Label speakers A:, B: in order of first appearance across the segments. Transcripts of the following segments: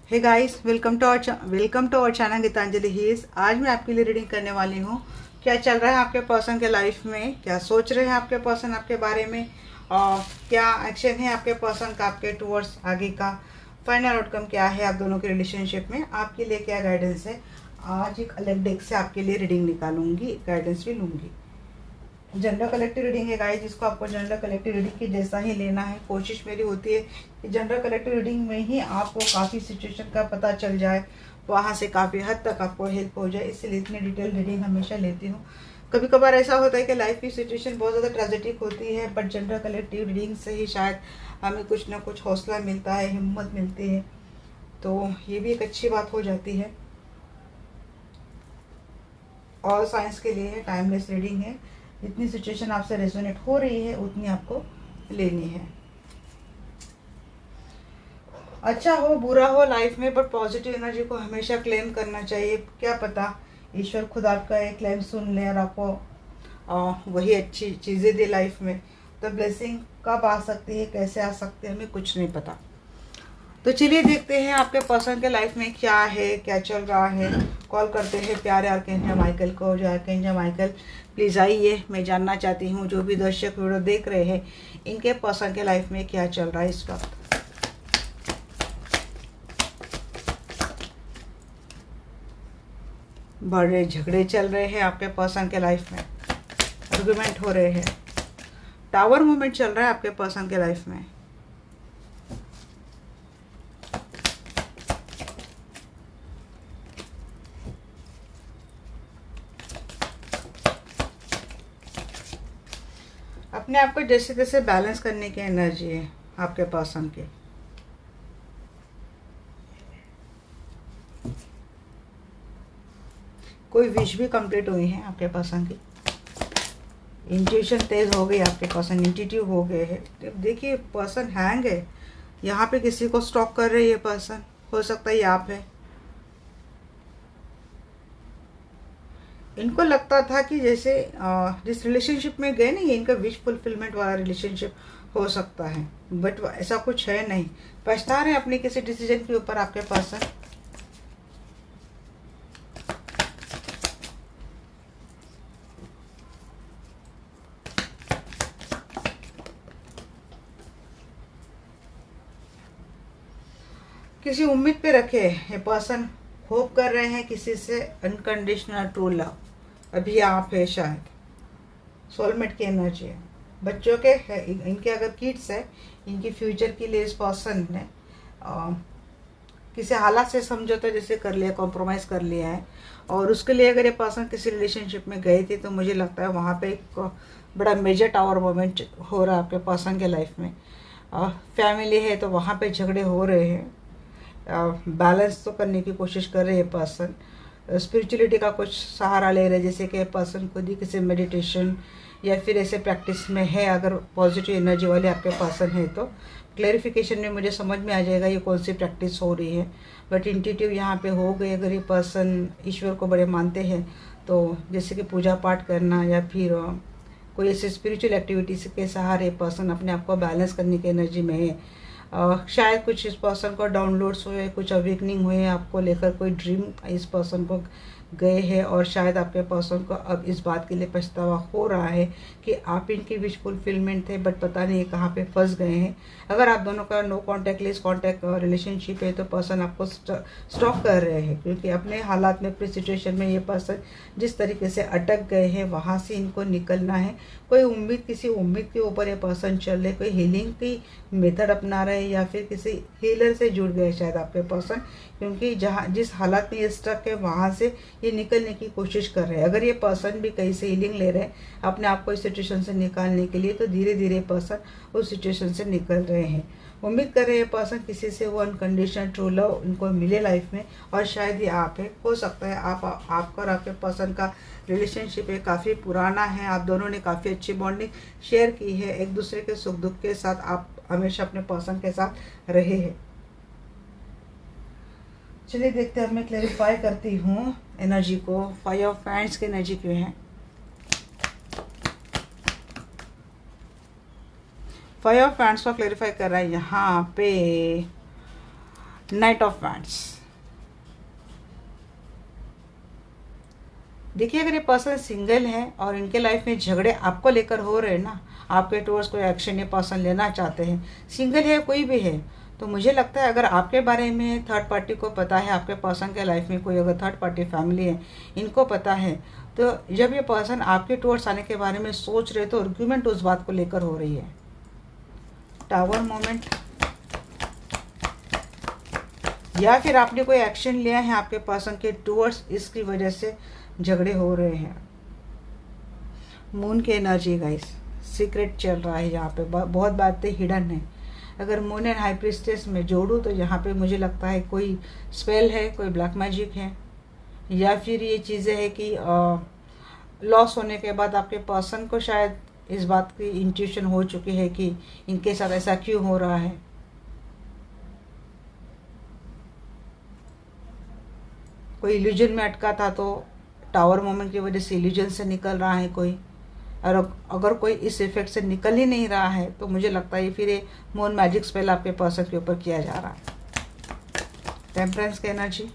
A: Hey guys, welcome to our channel Geetanjali heals. आज मैं आपके लिए रीडिंग करने वाली हूँ। क्या चल रहा है आपके पर्सन के लाइफ में, क्या सोच रहे हैं आपके पर्सन आपके बारे में, और क्या एक्शन है आपके पर्सन का आपके टूवर्ड्स आगे का फाइनल आउटकम क्या है आप दोनों के रिलेशनशिप में, आपके लिए क्या गाइडेंस है। आज एक अलग डेक से आपके लिए रीडिंग निकालूंगी, गाइडेंस भी लूँगी। जनरल कलेक्टिव रीडिंग है गाइस, जिसको आपको जनरल कलेक्टिव रीडिंग के जैसा ही लेना है। कोशिश मेरी होती है कि जनरल कलेक्टिव रीडिंग में ही आपको काफ़ी सिचुएशन का पता चल जाए, वहाँ से काफ़ी हद तक आपको हेल्प हो जाए, इसलिए इतनी डिटेल रीडिंग हमेशा लेती हूँ। कभी कभार ऐसा होता है कि लाइफ की सिचुएशन बहुत ज़्यादा ट्रेजेडिक होती है, बट जनरल कलेक्टिव रीडिंग से ही शायद हमें कुछ ना कुछ हौसला मिलता है, हिम्मत मिलती है, तो ये भी एक अच्छी बात हो जाती है। और साइंस के लिए टाइमलेस रीडिंग है। जितनी सिचुएशन आपसे रेजोनेट हो रही है उतनी आपको लेनी है। अच्छा हो बुरा हो लाइफ में, बट पॉजिटिव एनर्जी को हमेशा क्लेम करना चाहिए। क्या पता ईश्वर खुद आपका एक क्लेम सुन ले और आपको वही अच्छी चीज़ें दे लाइफ में। तो ब्लेसिंग कब आ सकती है, कैसे आ सकती है, हमें कुछ नहीं पता। तो चलिए देखते हैं आपके पर्सन के लाइफ में क्या है, क्या चल रहा है। कॉल करते हैं प्यारे आर्कएंजल माइकल को। जो आर्कएंजल माइकल प्लीज़ आइए, मैं जानना चाहती हूँ जो भी दर्शक वीडियो देख रहे हैं इनके पर्सन के लाइफ में क्या चल रहा है इस वक्त। बड़े झगड़े चल रहे हैं आपके पर्सन के लाइफ में, आर्गुमेंट हो रहे हैं, टावर मूवमेंट चल रहा है आपके पर्सन के लाइफ में। अपने आप को जैसे तैसे बैलेंस करने की एनर्जी है आपके पर्सन की। कोई विश भी कंप्लीट हुई है आपके पर्सन की। इंट्यूशन तेज हो गई आपके पर्सन, इंट्यूटिव हो गए हैं। देखिए पर्सन हैंग है यहाँ पे, किसी को स्टॉक कर रही है पर्सन, हो सकता है ये आप है। इनको लगता था कि जैसे जिस रिलेशनशिप में गए ना, ये इनका विश फुलफिलमेंट वाला रिलेशनशिप हो सकता है, बट ऐसा कुछ है नहीं। पछता रहे हैं अपने किसी डिसीजन के ऊपर आपके पर्सन। किसी उम्मीद पे रखे ये पर्सन, होप कर रहे हैं किसी से अनकंडीशनल ट्रू लव। अभी आप है शायद, सोलमेट की एनर्जी है। बच्चों के है इनके, अगर किड्स है इनकी फ्यूचर के लिए इस पर्सन ने किसी हालात से समझौता जैसे कर लिया, कॉम्प्रोमाइज़ कर लिया है। और उसके लिए अगर ये पर्सन किसी रिलेशनशिप में गए थे तो मुझे लगता है वहाँ पे एक बड़ा मेजर टावर मोमेंट हो रहा है आपके पर्सन के लाइफ में। फैमिली है तो वहाँ पे झगड़े हो रहे हैं, बैलेंस तो करने की कोशिश कर रहे हैं पर्सन। स्पिरिचुअलिटी का कुछ सहारा ले रहे हैं, जैसे कि पर्सन खुद ही किसी मेडिटेशन या फिर ऐसे प्रैक्टिस में है। अगर पॉजिटिव एनर्जी वाले आपके पर्सन है तो क्लैरिफिकेशन में मुझे समझ में आ जाएगा ये कौन सी प्रैक्टिस हो रही है। बट इंट्यूटिव यहाँ पे हो गई। अगर ये पर्सन ईश्वर को बड़े मानते हैं तो जैसे कि पूजा पाठ करना या फिर कोई ऐसे स्पिरिचुअल एक्टिविटीज़ के सहारे पर्सन अपने आप को बैलेंस करने की एनर्जी में है। शायद कुछ इस पर्सन को डाउनलोड्स हुए, कुछ अवेकनिंग हुए, आपको लेकर कोई ड्रीम इस पर्सन को गए हैं। और शायद आपके पर्सन को अब इस बात के लिए पछतावा हो रहा है कि आप इनकी विश फुलफिलमेंट थे, बट पता नहीं कहाँ पे फंस गए हैं। अगर आप दोनों का no contact less contact relationship है तो पर्सन आपको स्टॉक कर रहे हैं, क्योंकि अपने हालात में, अपनी सिचुएशन में ये पर्सन जिस तरीके से अटक गए हैं वहाँ से इनको निकलना है। कोई उम्मीद, किसी उम्मीद के ऊपर ये पर्सन चल रहे, कोई हीलिंग की मेथड अपना रहे या फिर किसी हीलर से जुड़ गए शायद आपके पर्सन, क्योंकि जहाँ जिस हालत में ये स्टक है वहाँ से ये निकलने की कोशिश कर रहे हैं। अगर ये पर्सन भी कहीं से हीलिंग ले रहे हैं अपने आप को इस सिचुएशन से निकालने के लिए, तो धीरे धीरे पर्सन उस सिचुएशन से निकल रहे हैं। उम्मीद कर रहे हैं पर्सन किसी से वो अनकंडीशनल ट्रू लव उनको मिले लाइफ में, और शायद ये आप है। हो सकता है आपका और आपके पर्सन का रिलेशनशिप है काफ़ी पुराना है, आप दोनों ने काफ़ी अच्छी बॉन्डिंग शेयर की है, एक दूसरे के सुख दुख के साथ आप हमेशा अपने पर्सन के साथ रहे हैं। चलिए देखते हैं, अब मैं क्लैरिफाई करती हूँ एनर्जी को। 5 ऑफ हैंड्स की एनर्जी क्यों है? 5 ऑफ हैंड्स को क्लैरिफाई कर रहा है यहाँ पे। Night of wands. देखिए अगर ये पर्सन सिंगल है और इनके लाइफ में झगड़े आपको लेकर हो रहे हैं ना, आपके टूवर्ड्स कोई एक्शन ये पर्सन लेना चाहते हैं, सिंगल है कोई भी है, तो मुझे लगता है अगर आपके बारे में थर्ड पार्टी को पता है, आपके पर्सन के लाइफ में कोई अगर थर्ड पार्टी फैमिली है, इनको पता है, तो जब ये पर्सन आपके टूवर्ड्स आने के बारे में सोच रहे तो आर्ग्यूमेंट उस बात को लेकर हो रही है। टावर मोमेंट, या फिर आपने कोई एक्शन लिया है आपके पर्सन के टूवर्ड्स, इसकी वजह से झगड़े हो रहे हैं। मून की एनर्जी गाइस, सीक्रेट चल रहा है यहाँ पे, बहुत बातें हिडन है। अगर मून एंड हाई प्रीस्टेस में जोड़ूँ तो यहाँ पे मुझे लगता है कोई स्पेल है, कोई ब्लैक मैजिक है, या फिर ये चीज़ें है कि लॉस होने के बाद आपके पर्सन को शायद इस बात की इंट्यूशन हो चुकी है कि इनके साथ ऐसा क्यों हो रहा है। कोई इल्यूजन में अटका था तो टावर मोमेंट की वजह से इल्यूजन से निकल रहा है कोई, और अगर कोई इस इफेक्ट से निकल ही नहीं रहा है तो मुझे लगता है फिर ये मून मैजिक स्पेल आपके पर्सन के ऊपर किया जा रहा है। टेम्परेंस की एनर्जी,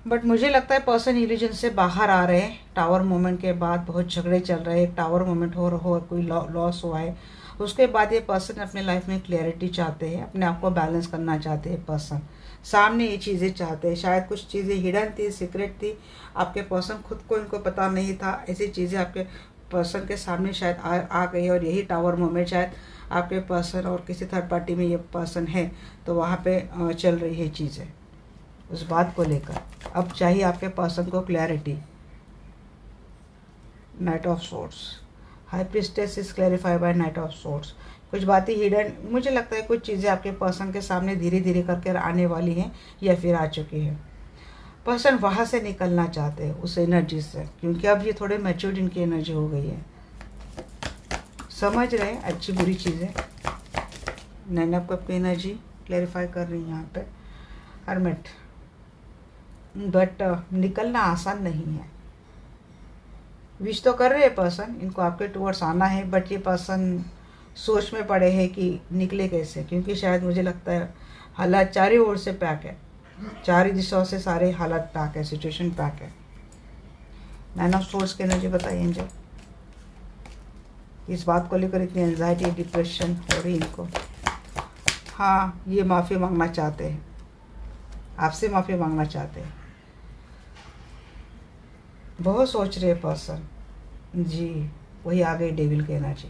A: बट मुझे लगता है पर्सन इल्यूजन से बाहर आ रहे हैं। टावर मोमेंट के बाद बहुत झगड़े चल रहे हैं, टावर मोमेंट हो कोई लॉस हुआ है, उसके बाद ये पर्सन अपने लाइफ में क्लियरिटी चाहते हैं, अपने आप को बैलेंस करना चाहते हैं। पर्सन सामने ये चीज़ें चाहते हैं, शायद कुछ चीज़ें हिडन थी, सीक्रेट थी, आपके पर्सन खुद को इनको पता नहीं था, ऐसी चीज़ें आपके पर्सन के सामने शायद आ गई है। और यही टावर मोमेंट शायद आपके पर्सन और किसी थर्ड पार्टी में ये पर्सन है तो वहाँ पे चल रही है चीज़ें उस बात को लेकर। अब चाहिए आपके पर्सन को clarity. Knight of swords, high priestess is clarified by knight of swords. कुछ बातें हिडन, मुझे लगता है कुछ चीज़ें आपके पर्सन के सामने धीरे धीरे करके आने वाली हैं या फिर आ चुकी है। पर्सन वहाँ से निकलना चाहते हैं उस एनर्जी से, क्योंकि अब ये थोड़े मैच्योर्ड इनकी एनर्जी हो गई है, समझ रहे हैं अच्छी बुरी चीज़ें। नाइन ऑफ कप की एनर्जी क्लैरिफाई कर रही है यहाँ पे। हर्मिट, बट निकलना आसान नहीं है। विश तो कर रहे हैं पर्सन, इनको आपके टूवर्ड्स आना है, बट ये पर्सन सोच में पड़े हैं कि निकले कैसे, क्योंकि शायद मुझे लगता है हालात चारों ओर से पैक है, चारों दिशाओं से सारे हालात पैक है, सिचुएशन पैक है। नाइन ऑफ सोर्ड्स की एनर्जी बताइए एंजल, इस बात को लेकर इतनी एंजाइटी डिप्रेशन हो रही इनको। हाँ, ये माफ़ी मांगना चाहते हैं, आपसे माफ़ी मांगना चाहते हैं, बहुत सोच रहे पर्सन जी। वही आ गई डेविल की एनर्जी।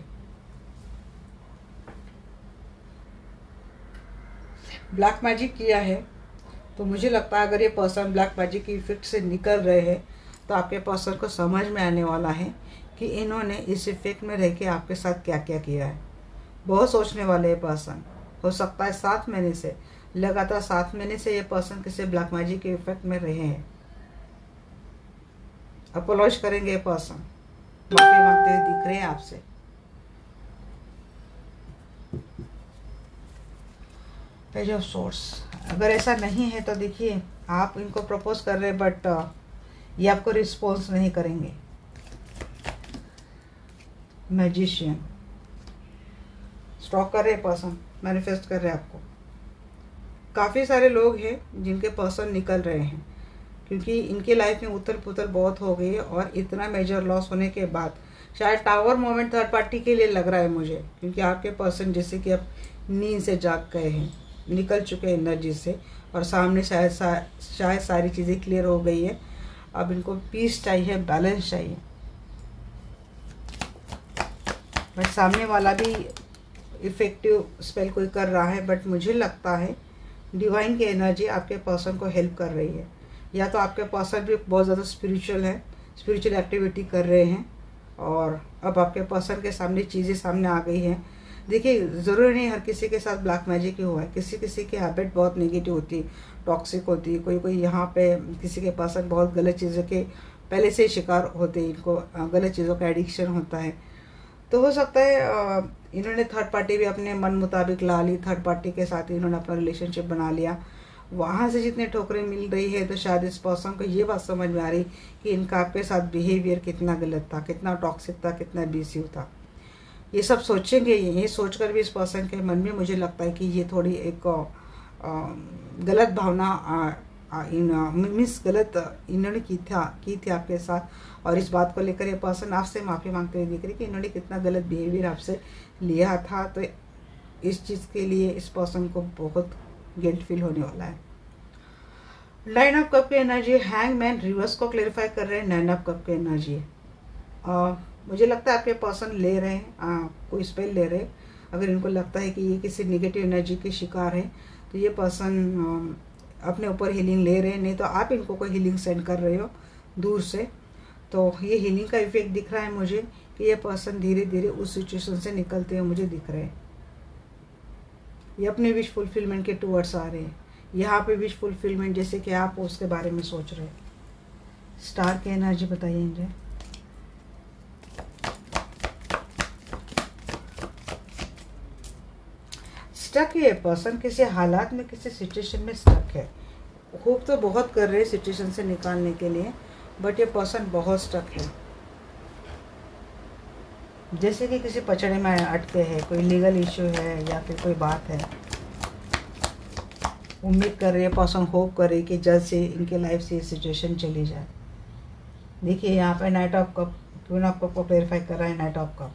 A: ब्लैक मैजिक किया है तो मुझे लगता है अगर ये पर्सन ब्लैक मैजिक की इफेक्ट से निकल रहे हैं तो आपके पर्सन को समझ में आने वाला है कि इन्होंने इस इफेक्ट में रह के आपके साथ क्या क्या किया है। बहुत सोचने वाले ये पर्सन, हो सकता है 7 महीने से, लगातार 7 महीने से ये पर्सन किसी ब्लैक मैजिक के इफेक्ट में रहे हैं। अपोलॉज करेंगे ये पर्सन, माफी मांगते हुए दिख रहे हैं आपसे। पेज ऑफ सोर्स, अगर ऐसा नहीं है तो देखिए आप इनको प्रपोज कर रहे हैं बट ये आपको रिस्पॉन्स नहीं करेंगे। मैजिशियन, स्टॉक कर रहे हैं पर्सन, मैनिफेस्ट कर रहे हैं आपको। काफ़ी सारे लोग हैं जिनके पर्सन निकल रहे हैं क्योंकि इनके लाइफ में उथल पुथल बहुत हो गई है, और इतना मेजर लॉस होने के बाद शायद टावर मोमेंट थर्ड पार्टी के लिए लग रहा है मुझे, क्योंकि आपके पर्सन जैसे कि अब नींद से जाग गए हैं, निकल चुके हैं एनर्जी से, और सामने शायद सारी चीज़ें क्लियर हो गई है। अब इनको पीस चाहिए, बैलेंस चाहिए। बट सामने वाला भी इफेक्टिव स्पेल कोई कर रहा है, बट मुझे लगता है डिवाइन की एनर्जी आपके पर्सन को हेल्प कर रही है। या तो आपके पर्सन भी बहुत ज़्यादा स्पिरिचुअल है, स्पिरिचुअल एक्टिविटी कर रहे हैं, और अब आपके पर्सन के सामने चीज़ें सामने आ गई हैं। देखिए ज़रूरी नहीं हर किसी के साथ ब्लैक मैजिक ही हुआ है, किसी किसी की हैबिट बहुत नेगेटिव होती है, टॉक्सिक होती है, कोई कोई यहाँ पे किसी के पर्सन बहुत गलत चीज़ों के पहले से ही शिकार होते हैं, इनको गलत चीज़ों का एडिक्शन होता है। तो हो सकता है इन्होंने थर्ड पार्टी भी अपने मन मुताबिक ला ली, थर्ड पार्टी के साथ ही इन्होंने अपना रिलेशनशिप बना लिया, वहाँ से जितने ठोकरें मिल रही है तो शायद इस पर्सन को ये बात समझ में आ रही कि इनका आपके साथ बिहेवियर कितना गलत था, कितना टॉक्सिक था, कितना एब्यूसिव था। ये सब सोचेंगे, ये सोचकर भी इस पर्सन के मन में मुझे लगता है कि ये थोड़ी एक गलत भावना मीन्स गलत इन्होंने की थी आपके साथ, और इस बात को लेकर ये पर्सन आपसे माफ़ी मांगते हुए दिख रही कि इन्होंने कितना गलत बिहेवियर आपसे लिया था। तो इस चीज़ के लिए इस पर्सन को बहुत गिल्ट फील होने वाला है। 9 ऑफ कप की एनर्जी, हैंगमैन रिवर्स को क्लेरिफाई कर रहे हैं। 9 ऑफ कप की एनर्जी मुझे लगता है आपके पर्सन ले रहे हैं, कोई स्पेल ले रहे हैं। अगर इनको लगता है कि ये किसी नेगेटिव एनर्जी के शिकार है तो ये पर्सन अपने ऊपर हीलिंग ले रहे हैं, नहीं तो आप इनको कोई हीलिंग सेंड कर रहे हो दूर से। तो ये हीलिंग का इफेक्ट दिख रहा है मुझे कि ये पर्सन धीरे धीरे उस सिचुएशन से निकलते हुए मुझे दिख रहे हैं। ये अपने विश फुलफिलमेंट के टूवर्ड्स आ रहे हैं। यहाँ पे विश फुलफिलमेंट जैसे कि आप उसके बारे में सोच रहे हैं। स्टार की एनर्जी बताइए मुझे। स्टक है पर्सन, किसी हालात में, किसी सिचुएशन में स्टक है। होप तो बहुत कर रहे हैं सिचुएशन से निकालने के लिए, बट ये पर्सन बहुत स्टक है। जैसे कि किसी पचड़े में अटके हैं, कोई लीगल इश्यू है या फिर कोई बात है। उम्मीद कर रहे हैं पर्सन, होप कर रहे कि जल्द से इनके लाइफ से ये सिचुएशन चली जाए। देखिए यहाँ पे night of cup, queen of cup को क्लेरिफाई कर रहा है। नाइट ऑफ कप,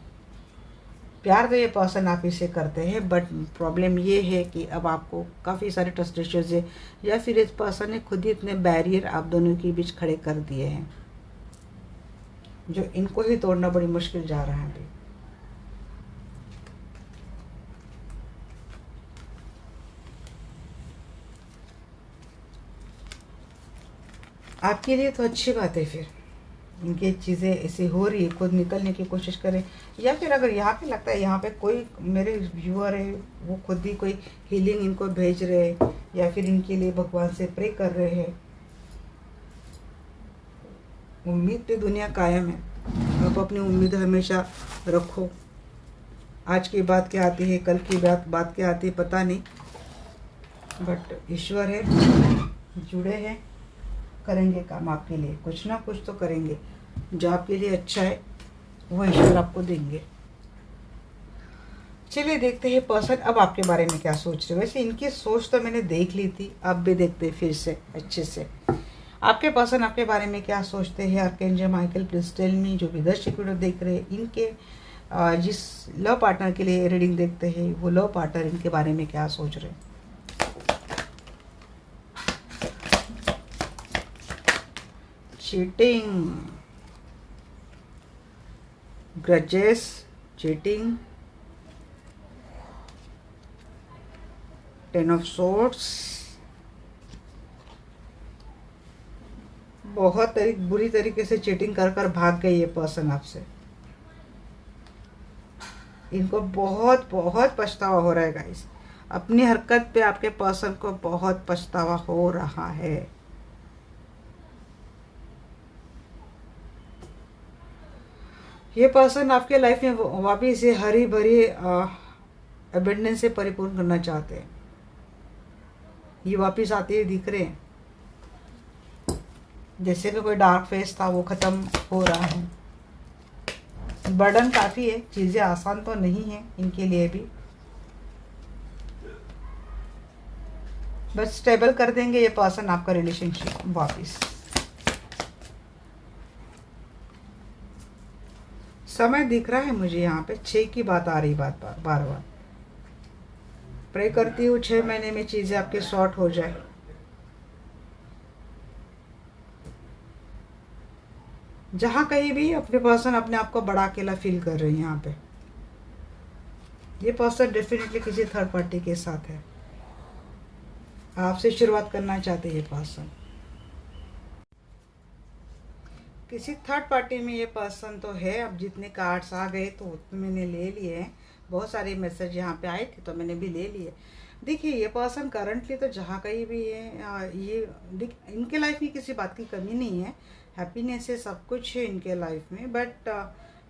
A: प्यार तो ये पर्सन आप इसे करते हैं, बट प्रॉब्लम ये है कि अब आपको काफ़ी सारे ट्रस्ट इश्यूज है, या फिर इस पर्सन ने खुद ही इतने बैरियर आप दोनों के बीच खड़े कर दिए हैं जो इनको ही तोड़ना बड़ी मुश्किल जा रहा है अभी। आपके लिए तो अच्छी बात है, फिर इनकी चीज़ें ऐसी हो रही है, खुद निकलने की कोशिश करें। या फिर अगर यहाँ पे लगता है यहाँ पे कोई मेरे व्यूअर है वो खुद ही कोई हीलिंग इनको भेज रहे हैं, या फिर इनके लिए भगवान से प्रे कर रहे हैं। उम्मीद पे दुनिया कायम है। आप अपनी उम्मीद हमेशा रखो। आज की बात क्या आती है, कल की बात क्या आती है पता नहीं, बट ईश्वर है, जुड़े हैं, करेंगे काम आपके लिए। कुछ ना कुछ तो करेंगे, जो आपके लिए अच्छा है वो ईश्वर आपको देंगे। चलिए देखते हैं पर्सन अब आपके बारे में क्या सोच रहे। वैसे इनकी सोच तो मैंने देख ली थी, अब भी देखते हैं फिर से अच्छे से। आपके पर्सन आपके बारे में क्या सोचते हैं। Archangel Michael please tell me. जो भी दर्शक वीडियो देख रहे हैं, इनके जिस लव पार्टनर के लिए रीडिंग देखते हैं, वो लव पार्टनर इनके बारे में क्या सोच रहे हैं। Cheating, grudges, cheating, 10 of swords, बहुत बुरी तरीके से चीटिंग कर कर भाग गई ये पर्सन आपसे। इनको बहुत बहुत पछतावा हो रहा है गाइस। अपनी हरकत पे आपके पर्सन को बहुत पछतावा हो रहा है। ये पर्सन आपके लाइफ में वापिस से हरी भरी एबंडेंस से परिपूर्ण करना चाहते हैं। ये वापिस आते हुए दिख रहे हैं, जैसे कि कोई डार्क फेस था वो खत्म हो रहा है। बर्डन काफ़ी है, चीज़ें आसान तो नहीं है इनके लिए भी, बस स्टेबल कर देंगे ये पर्सन आपका रिलेशनशिप वापिस। समय दिख रहा है मुझे यहाँ पे 6 की बात आ रही, बार बार प्रे करती हूँ 6 महीने में चीज़ें आपके सॉर्ट हो जाए। जहाँ कहीं भी अपने पर्सन अपने आप को बड़ा अकेला फील कर रहे हैं, यहाँ पे ये पर्सन डेफिनेटली किसी थर्ड पार्टी के साथ है। आपसे शुरुआत करना चाहते हैं ये पर्सन। किसी थर्ड पार्टी में ये पर्सन तो है। अब जितने कार्ड्स आ गए तो उतने मैंने ले लिए हैं। बहुत सारे मैसेज यहाँ पे आए थे तो मैंने भी ले लिए। देखिए ये पर्सन करंटली तो जहाँ कहीं भी है, ये इनके लाइफ में किसी बात की कमी नहीं है, हैप्पीनेस है, सब कुछ है इनके लाइफ में। बट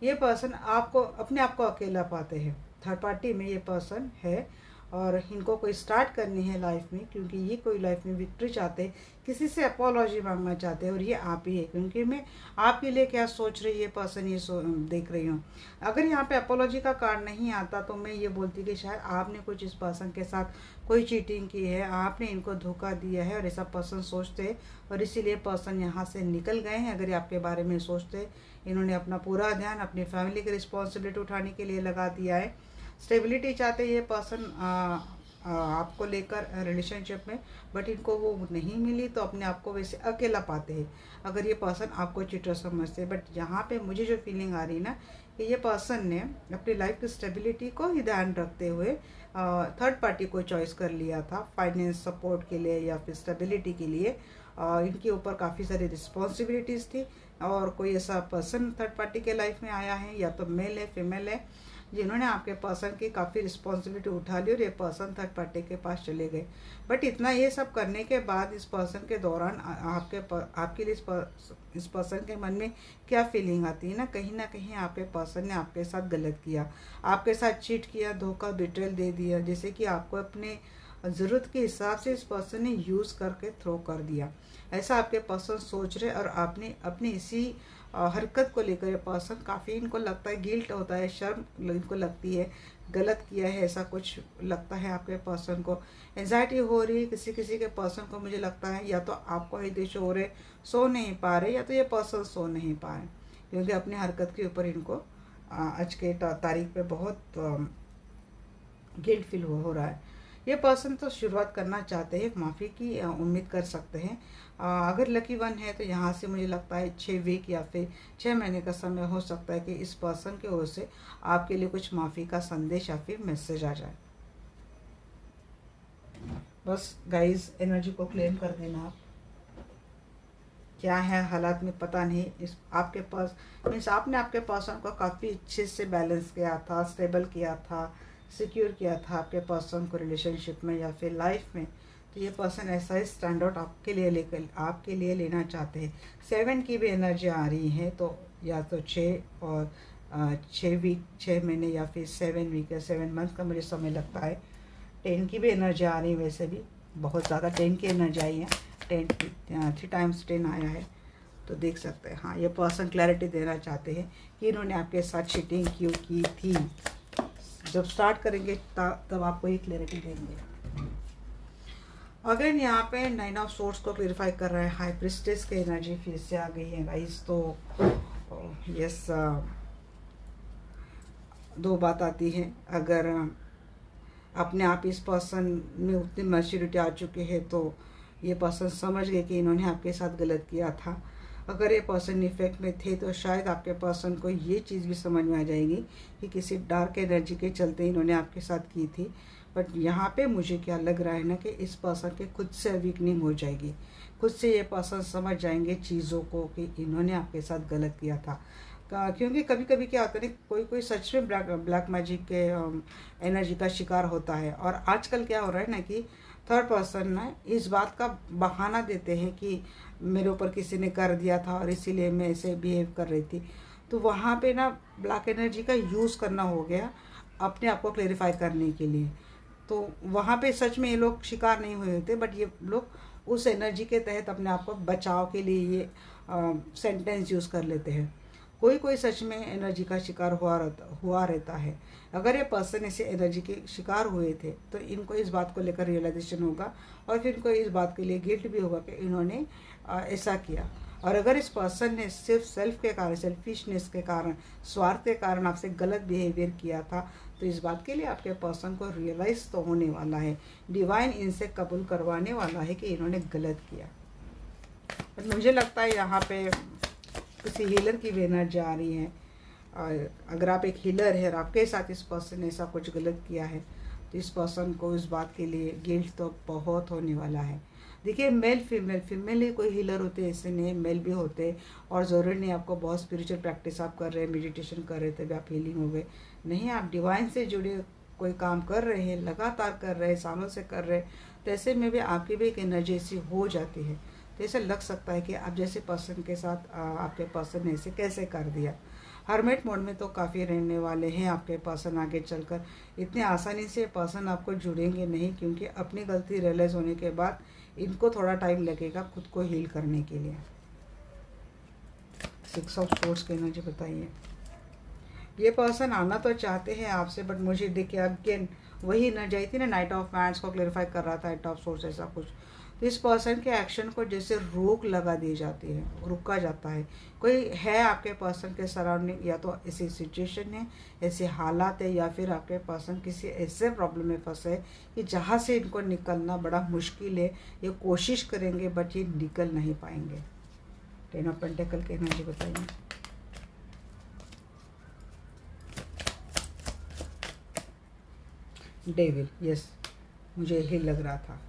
A: ये पर्सन आपको अपने आप को अकेला पाते हैं। थर्ड पार्टी में ये पर्सन है और इनको कोई स्टार्ट करनी है लाइफ में, क्योंकि ये कोई लाइफ में विक्ट्री चाहते हैं, किसी से अपोलॉजी मांगना चाहते हैं, और ये आप ही है, क्योंकि मैं आपके लिए क्या सोच रही है पर्सन ये देख रही हूँ। अगर यहाँ पे अपोलॉजी का कार्ड नहीं आता तो मैं ये बोलती कि शायद आपने कुछ इस पर्सन के साथ कोई चीटिंग की है, आपने इनको धोखा दिया है, और ऐसा पर्सन सोचते हैं और इसीलिए पर्सन यहाँ से निकल गए हैं। अगर ये आपके बारे में सोचते हैं, इन्होंने अपना पूरा ध्यान अपनी फैमिली की रिस्पॉन्सिबिलिटी उठाने के लिए लगा दिया है। स्टेबिलिटी चाहते हैं ये पर्सन आपको लेकर रिलेशनशिप में, बट इनको वो नहीं मिली तो अपने आप को वैसे अकेला पाते हैं अगर ये पर्सन आपको चीटर समझते हैं। बट यहाँ पे मुझे जो फीलिंग आ रही ना कि ये पर्सन ने अपनी लाइफ की स्टेबिलिटी को ही ध्यान रखते हुए थर्ड पार्टी को चॉइस कर लिया था फाइनेंस सपोर्ट के लिए या फिर स्टेबिलिटी के लिए। इनके ऊपर काफ़ी सारी रिस्पॉन्सिबिलिटीज़ थी, और कोई ऐसा पर्सन थर्ड पार्टी के लाइफ में आया है, या तो मेल है फीमेल है, जिन्होंने आपके पर्सन की काफ़ी रिस्पॉन्सिबिलिटी उठा ली और ये पर्सन थर्ड पार्टी के पास चले गए। बट इतना ये सब करने के बाद इस पर्सन के दौरान आपके लिए इस पर्सन के मन में क्या फीलिंग आती है ना कहीं आपके पर्सन ने आपके साथ गलत किया, आपके साथ चीट किया, धोखा बिट्रेल दे दिया, जैसे कि आपको अपने ज़रूरत के हिसाब से इस पर्सन ने यूज़ करके थ्रो कर दिया। ऐसा आपके पर्सन सोच रहे, और आपने अपनी इसी हरकत को लेकर ये पर्सन काफ़ी इनको लगता है गिल्ट होता है, शर्म इनको लगती है, गलत किया है ऐसा कुछ लगता है आपके पर्सन को। एंजाइटी हो रही है किसी किसी के पर्सन को, मुझे लगता है या तो आपको ही देश हो रहे, सो नहीं पा रहे, या तो ये पर्सन सो नहीं पा रहे, क्योंकि अपनी हरकत के ऊपर इनको आज के तारीख पे बहुत गिल्ट फील हो रहा है। ये पर्सन तो शुरुआत करना चाहते हैं, माफ़ी की उम्मीद कर सकते हैं। अगर लकी वन है तो यहाँ से मुझे लगता है 6 वीक या फिर 6 महीने का समय हो सकता है कि इस पर्सन की ओर से आपके लिए कुछ माफ़ी का संदेश या फिर मैसेज आ जाए। बस गाइस एनर्जी को क्लेम कर देना आप। क्या है हालात में पता नहीं, इस आपके पास मीन्स आपने आपके पर्सन को काफ़ी अच्छे से बैलेंस किया था, स्टेबल किया था, सिक्योर किया था आपके पर्सन को रिलेशनशिप में या फिर लाइफ में। तो ये पर्सन ऐसा ही स्टैंड आउट आपके लिए लेना चाहते हैं। 7 की भी एनर्जी आ रही है, तो या तो 6 और 6 वीक 6 महीने या फिर 7 वीक या 7 मंथ का मुझे समय लगता है। 10 की भी एनर्जी आ रही है, वैसे भी बहुत ज़्यादा 10 की एनर्जी आई है, 3 टाइम्स 10 आया है, तो देख सकते हैं। हाँ, ये पर्सन क्लैरिटी देना चाहते हैं कि इन्होंने आपके साथ चीटिंग क्यों की थी। जब स्टार्ट करेंगे तब आपको ये क्लैरिटी देंगे। अगर यहाँ पे 9 ऑफ सोर्स को क्लेरिफाई कर रहा है, हाई प्रिस्टेस की एनर्जी फिर से आ गई है गाइस। तो यस, 2 बात आती है। अगर अपने आप इस पर्सन में उतनी मैच्योरिटी आ चुकी है तो ये पर्सन समझ गए कि इन्होंने आपके साथ गलत किया था। अगर ये पर्सन इफेक्ट में थे तो शायद आपके पर्सन को ये चीज़ भी समझ में आ जाएगी कि किसी डार्क एनर्जी के चलते इन्होंने आपके साथ की थी। बट यहाँ पे मुझे क्या लग रहा है ना कि इस पर्सन के खुद से वीकनिंग हो जाएगी, खुद से ये पर्सन समझ जाएंगे चीज़ों को कि इन्होंने आपके साथ गलत किया था। क्योंकि कभी कभी क्या होता है ना, कोई सच में ब्लैक मैजिक के एनर्जी का शिकार होता है। और आजकल क्या हो रहा है ना कि थर्ड पर्सन ना इस बात का बहाना देते हैं कि मेरे ऊपर किसी ने कर दिया था और इसीलिए मैं ऐसे बिहेव कर रही थी। तो वहाँ पे ना ब्लैक एनर्जी का यूज़ करना हो गया अपने आप को क्लेरिफाई करने के लिए। तो वहाँ पे सच में ये लोग शिकार नहीं हुए होते, बट ये लोग उस एनर्जी के तहत अपने आप को बचाव के लिए ये सेंटेंस यूज़ कर लेते हैं। कोई सच में एनर्जी का शिकार हुआ रहता है। अगर ये पर्सन ऐसे एनर्जी के शिकार हुए थे तो इनको इस बात को लेकर रियलाइजेशन होगा और फिर इनको इस बात के लिए गिल्ट भी होगा कि इन्होंने ऐसा किया। और अगर इस पर्सन ने सिर्फ सेल्फ के कारण, सेल्फिशनेस के कारण, स्वार्थ के कारण आपसे गलत बिहेवियर किया था तो इस बात के लिए आपके पर्सन को रियलाइज तो होने वाला है, डिवाइन इनसे कबूल करवाने वाला है कि इन्होंने गलत किया। पर मुझे लगता है यहाँ पे किसी हीलर की भी एनर्जी आ रही है। और अगर आप एक हीलर है और आपके साथ इस पर्सन ने ऐसा कुछ गलत किया है तो इस पर्सन को इस बात के लिए गिल्ट तो बहुत होने वाला है। देखिए, मेल फीमेल ही कोई हीलर होते हैं, ऐसे नहीं, मेल भी होते। और ज़रूरी नहीं आपको बहुत स्पिरिचुअल प्रैक्टिस आप कर रहे हैं, मेडिटेशन कर रहे थे तभी आप हीलिंग हो गए, नहीं, आप डिवाइन से जुड़े कोई काम कर रहे हैं, लगातार कर रहे हैं, सालों से कर रहे हैं, तो ऐसे में भी आपकी भी एक एनर्जी ऐसी हो जाती है। तो ऐसा लग सकता है कि आप जैसे पर्सन के साथ आपके पर्सन ने ऐसे कैसे कर दिया। हरमेट मोड में तो काफ़ी रहने वाले हैं आपके पर्सन आगे चलकर। इतने आसानी से पर्सन आपको जुड़ेंगे नहीं, क्योंकि अपनी गलती रियलाइज़ होने के बाद इनको थोड़ा टाइम लगेगा खुद को हील करने के लिए। 6 ऑफ सोर्ड्स की एनर्जी बताइए। ये पर्सन आना तो चाहते हैं आपसे, बट मुझे देखिए अगेन वही एनर्जी आई थी ना, नाइट ऑफ वैंड्स को क्लेरिफाई कर रहा था, नाइट ऑफ सोर्ड्स ऐसा कुछ। तो इस पर्सन के एक्शन को जैसे रोक लगा दी जाती है, रुका जाता है। कोई है आपके पर्सन के सराउंडिंग, या तो ऐसी सिचुएशन है, ऐसे हालात है, या फिर आपके पर्सन किसी ऐसे प्रॉब्लम में फंसे है कि जहाँ से इनको निकलना बड़ा मुश्किल है। ये कोशिश करेंगे बट ये निकल नहीं पाएंगे। 10 ऑफ पेंटिकल की एनर्जी बताइए। डेविल, यस, मुझे यही लग रहा था।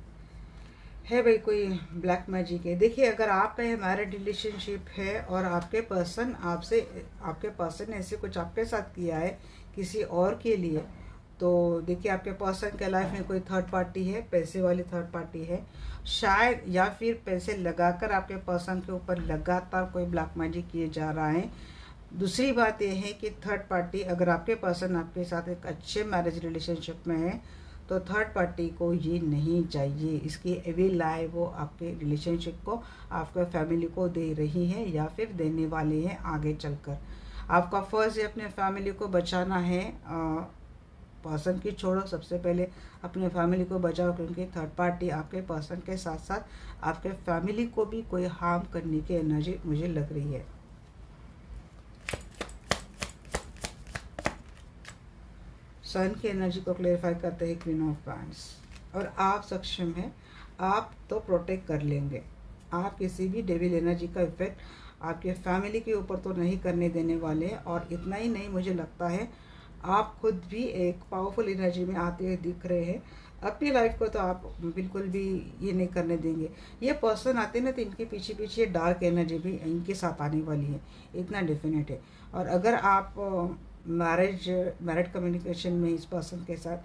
A: है भाई कोई ब्लैक मैजिक है। देखिए अगर आपका ये मैरिड रिलेशनशिप है और आपके पर्सन ने ऐसे कुछ आपके साथ किया है किसी और के लिए, तो देखिए आपके पर्सन के लाइफ में कोई थर्ड पार्टी है, पैसे वाली थर्ड पार्टी है शायद, या फिर पैसे लगाकर आपके पर्सन के ऊपर लगातार कोई ब्लैक मैजिक किए जा रहा है। दूसरी बात यह है कि थर्ड पार्टी, अगर आपके पर्सन आपके साथ एक अच्छे मैरिज रिलेशनशिप में है तो थर्ड पार्टी को ये नहीं चाहिए। इसकी एविल आई वो आपके रिलेशनशिप को, आपके फैमिली को दे रही है या फिर देने वाले हैं आगे चलकर। आपका फर्ज है अपने फैमिली को बचाना है। पर्सन की छोड़ो, सबसे पहले अपने फैमिली को बचाओ, क्योंकि थर्ड पार्टी आपके पर्सन के साथ साथ आपके फैमिली को भी कोई हार्म करने की एनर्जी मुझे लग रही है। सन की एनर्जी को क्लेरिफाई करते हैं क्वीन ऑफ वैंड्स। और आप सक्षम हैं, आप तो प्रोटेक्ट कर लेंगे। आप किसी भी डेविल एनर्जी का इफेक्ट आपके फैमिली के ऊपर तो नहीं करने देने वाले हैं। और इतना ही नहीं, मुझे लगता है आप खुद भी एक पावरफुल एनर्जी में आते हुए दिख रहे हैं। अपनी लाइफ को तो आप बिल्कुल भी ये नहीं करने देंगे। ये पर्सन आते ना तो इनके पीछे पीछे डार्क एनर्जी भी इनके साथ आने वाली है, इतना डेफिनेट है। और अगर आप मैरिड कम्युनिकेशन में इस पर्सन के साथ,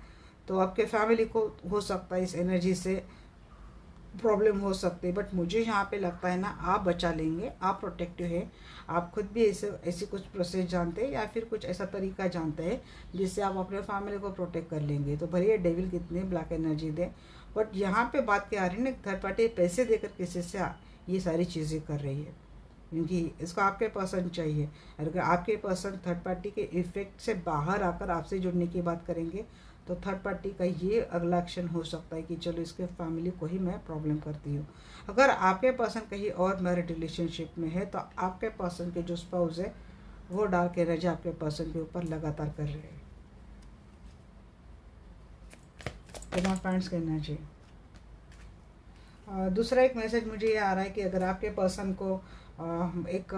A: तो आपके फैमिली को हो सकता है इस एनर्जी से प्रॉब्लम हो सकती है। बट मुझे यहाँ पे लगता है ना, आप बचा लेंगे, आप प्रोटेक्टिव है। आप खुद भी ऐसे कुछ प्रोसेस जानते हैं या फिर कुछ ऐसा तरीका जानते हैं जिससे आप अपने फैमिली को प्रोटेक्ट कर लेंगे। तो भले डेविल कितने ब्लैक एनर्जी दे, बट यहाँ पे बात क्या आ रही है ना, थर्ड पार्टी पैसे देकर किसी से ये सारी चीज़ें कर रही है, क्योंकि इसको आपके पर्सन चाहिए। अगर आपके पर्सन थर्ड पार्टी के इफेक्ट से बाहर आकर आपसे जुड़ने की बात करेंगे तो थर्ड पार्टी का ये अगला एक्शन हो सकता है कि चलो इसके फैमिली को ही मैं प्रॉब्लम करती हूँ। अगर आपके पर्सन कहीं और मैरिड रिलेशनशिप में है तो आपके पर्सन के जो स्पाउस है वो डार्क एनर्जी आपके पर्सन के ऊपर लगातार कर रहे हैं। पैंट्स की एनर्जी। दूसरा एक मैसेज मुझे ये आ रहा है कि अगर आपके पर्सन को एक